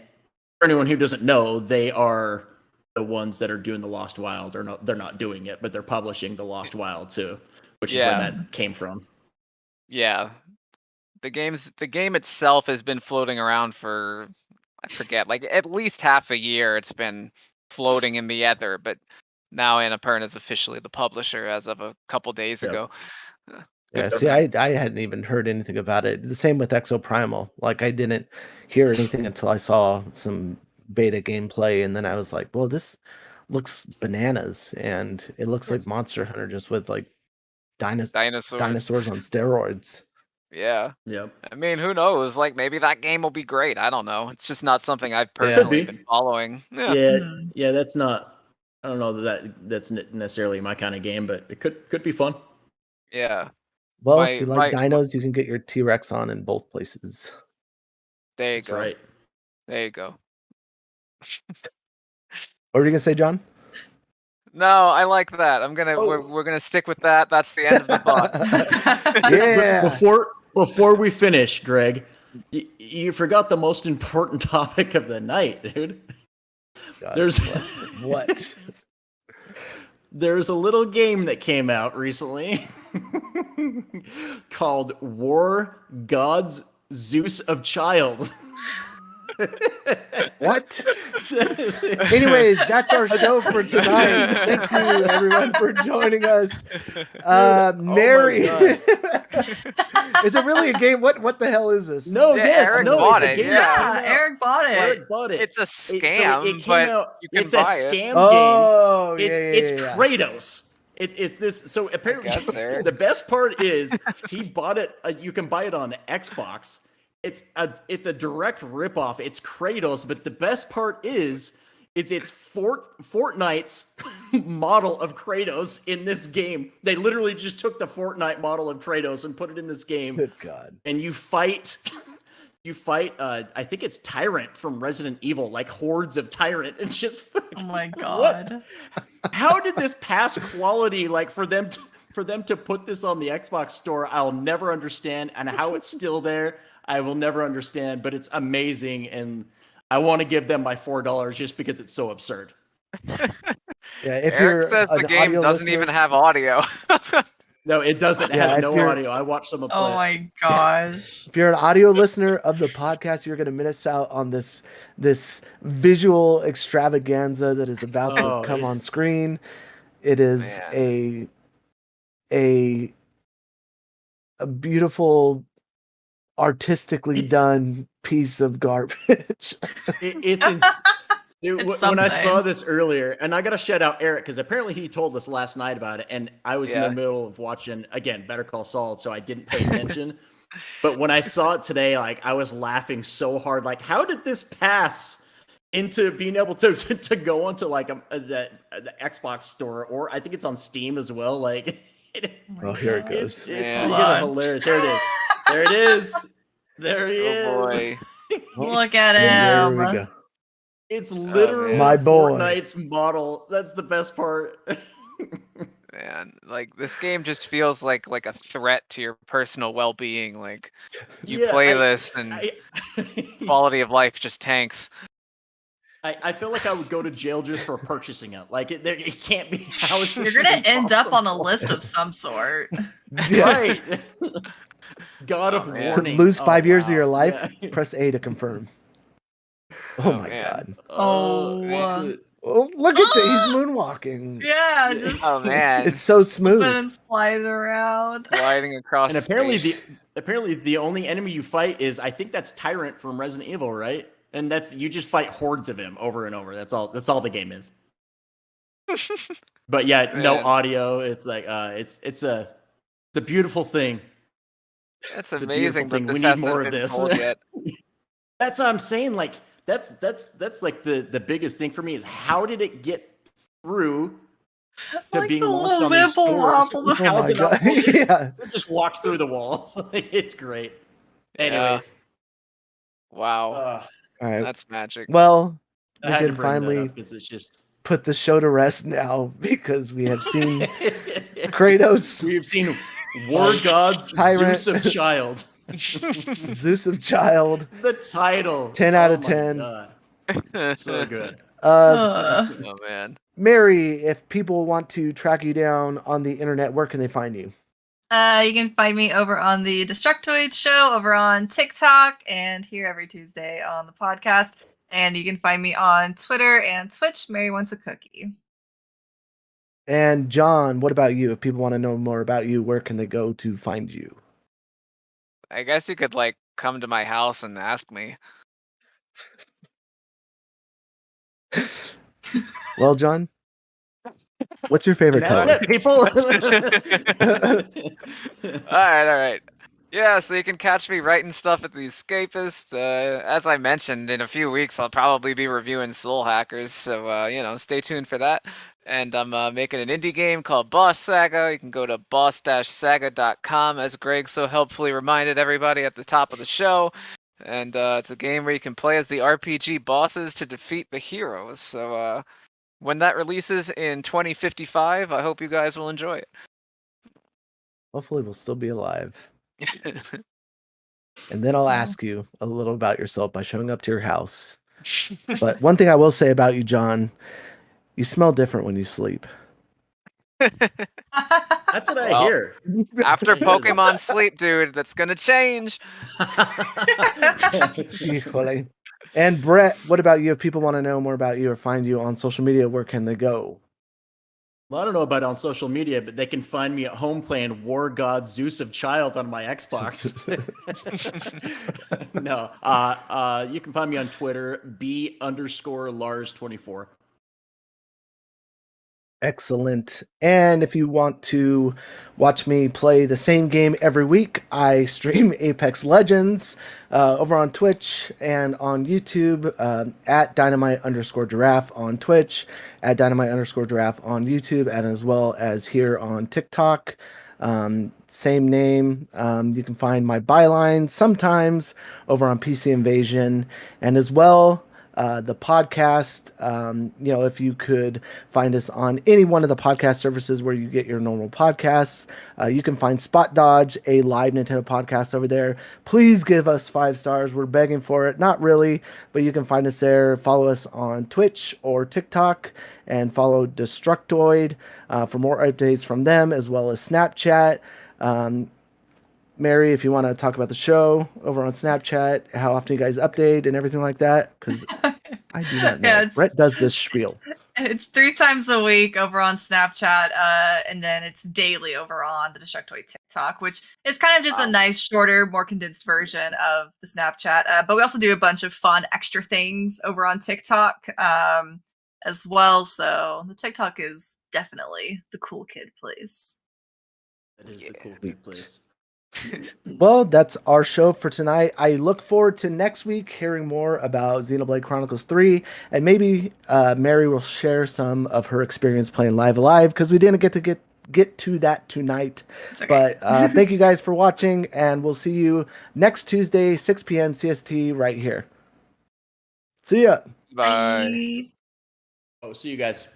for anyone who doesn't know, they are the ones that are doing the Lost Wild, or no, they're not doing it, but they're publishing the Lost Wild too, which is where that came from. Yeah. The game itself has been floating around for, I forget, like at least half a year. It's been floating in the ether, but now Annapurna is officially the publisher as of a couple days Yep. ago. Yeah, Good for see, them. I hadn't even heard anything about it. The same with Exoprimal. Like, I didn't hear anything until I saw some beta gameplay, and then I was like, well, this looks bananas, and it looks like Monster Hunter just with like Dinosaurs. dinosaurs on steroids. Yeah. Yep. I mean, who knows? Like maybe that game will be great. I don't know. It's just not something I've Yeah. personally Could be. been following. Yeah. Yeah, that's not. I don't know that's necessarily my kind of game, but it could be fun. Yeah. Well, if you like dinos, you can get your T-Rex on in both places. There you That's go. right. There you go. What were you gonna say, John? No, I like that. We're gonna stick with that. That's the end of the thought. Yeah. Before we finish, Greg, you forgot the most important topic of the night, dude. God, There's what? There's a little game that came out recently called Gods Zeus of Child. What? Anyways, that's our show for tonight. Thank you, everyone, for joining us. Mary, is it really a game? What the hell is this? No, Yeah, yes, Eric no, bought it's a it, game. Yeah, Eric bought it. Eric bought it. It's a So scam, it but came out. you can It's buy a it. scam Oh, game. yeah, It's yeah. Kratos. It's this. So apparently, guess, Eric. the best part is he bought it. You can buy it on Xbox. It's a direct ripoff. It's Kratos, but the best part is it's Fortnite's model of Kratos in this game. They literally just took the Fortnite model of Kratos and put it in this game. Good God. And you fight. I think it's Tyrant from Resident Evil, like hordes of Tyrant. It's just Oh my god. how did this pass quality, like for them to put this on the Xbox store? I'll never understand, and how it's still there, I will never understand. But it's amazing, and I want to give them my $4 just because it's so absurd. Yeah, if Eric you're says the an game audio doesn't listener- even have audio. No, it doesn't. It Yeah, has if no you're- audio. I watched someone play Oh it. my gosh. If you're an audio listener of the podcast, you're going to miss out on this visual extravaganza that is about Oh, to come on it's- screen. It is Man. a beautiful, artistically It's- done piece of garbage. It's Dude, It's when I saw something. this earlier, and I gotta shout out Eric because apparently he told us last night about it, and I was in Yeah. the middle of watching again Better Call Saul, so I didn't pay attention. But when I saw it today, like I was laughing so hard. Like, how did this pass into being able to go onto like the Xbox store, or I think it's on Steam as well. Like, Oh, here it goes. it's Man. pretty Hold on. hilarious. There it is. There it is. There he is. Oh boy. Look at There him. we go. It's literally man. My boy. Fortnite's model. That's the best part. Man, like this game just feels like a threat to your personal well-being. Like you Yeah, play I- this and I, quality of life just tanks. I feel like I would go to jail just for purchasing it. Like it can't be. How is You're this gonna even end up on a possible? list of some sort. Right. God of man. warning. Lose Oh, 5 years of wow. your life, Yeah. press A to confirm. Oh, Oh, my man. God. Oh, man. Oh, look at that. He's moonwalking. Yeah, just Oh man, It's so smooth. been sliding around. gliding across And apparently space. the only enemy you fight is, I think that's Tyrant from Resident Evil, right? And that's, you just fight hordes of him over and over. That's all the game is. But yeah, no Man. audio. It's like it's a beautiful thing. It's It's a amazing beautiful thing. that We this need hasn't more of been this. told yet. That's what I'm saying. Like That's like the biggest thing for me is how did it get through to Like being the launched little on these wibble stores? wobble. How Oh is my it not god! bullshit? Yeah. It just walked through the walls. It's great. Yeah. Anyways, Wow. uh, All right. That's magic. Well, I we had to can bring that finally up because it's just. put the show to rest now because we have seen Kratos, We've seen War Gods Tyrant. Zeus of Child. Zeus of Child, The title. 10 out of Oh my 10. God. So good. Oh man. Mary, if people want to track you down on the internet, where can they find you? You can find me over on the Destructoid show over on TikTok and here every Tuesday on the podcast. And you can find me on Twitter and Twitch. Mary Wants a Cookie. And John, what about you? If people want to know more about you, where can they go to find you? I guess you could like come to my house and ask me. Well, John, what's your favorite And that's color? it, people. All right. Yeah, so you can catch me writing stuff at The Escapist. As I mentioned, in a few weeks I'll probably be reviewing Soul Hackers, so stay tuned for that. And I'm making an indie game called Boss Saga. You can go to boss-saga.com, as Greg so helpfully reminded everybody at the top of the show. And it's a game where you can play as the RPG bosses to defeat the heroes. So when that releases in 2055, I hope you guys will enjoy it. Hopefully, we'll still be alive. And then I'll ask you a little about yourself by showing up to your house. But one thing I will say about you, John, you smell different when you sleep. That's what I hear. After I hear that. Pokemon Sleep, dude, that's gonna change. Híjole. And Brett, what about you? If people want to know more about you or find you on social media, where can they go? Well, I don't know about on social media, but they can find me at home playing War God Zeus of Child on my Xbox. No, you can find me on Twitter, B_Lars24. Excellent. And if you want to watch me play the same game every week, I stream Apex Legends over on Twitch and on YouTube at Dynamite_Giraffe on Twitch, at Dynamite_Giraffe on YouTube, and as well as here on TikTok. Same name. You can find my byline sometimes over on PC Invasion, and as well the podcast. If you could find us on any one of the podcast services where you get your normal podcasts, you can find Spot Dodge, a live Nintendo podcast over there. Please give us 5 stars. We're begging for it. Not really, but you can find us there. Follow us on Twitch or TikTok, and follow Destructoid for more updates from them, as well as Snapchat. Mary, if you want to talk about the show over on Snapchat, how often you guys update and everything like that, because I do not know. Yeah, Brett does this spiel. It's 3 times a week over on Snapchat, and then it's daily over on the Destructoid TikTok, which is kind of just a nice, shorter, more condensed version of the Snapchat. But we also do a bunch of fun extra things over on TikTok as well. So the TikTok is definitely the cool kid place. That is the cool kid place. Well, that's our show for tonight. I look forward to next week hearing more about Xenoblade Chronicles 3, and maybe Mary will share some of her experience playing Live Alive, because we didn't get to that tonight. It's okay. But thank you guys for watching, and we'll see you next Tuesday, 6 p.m. CST right here. See ya. Bye. Bye. Oh, see you guys.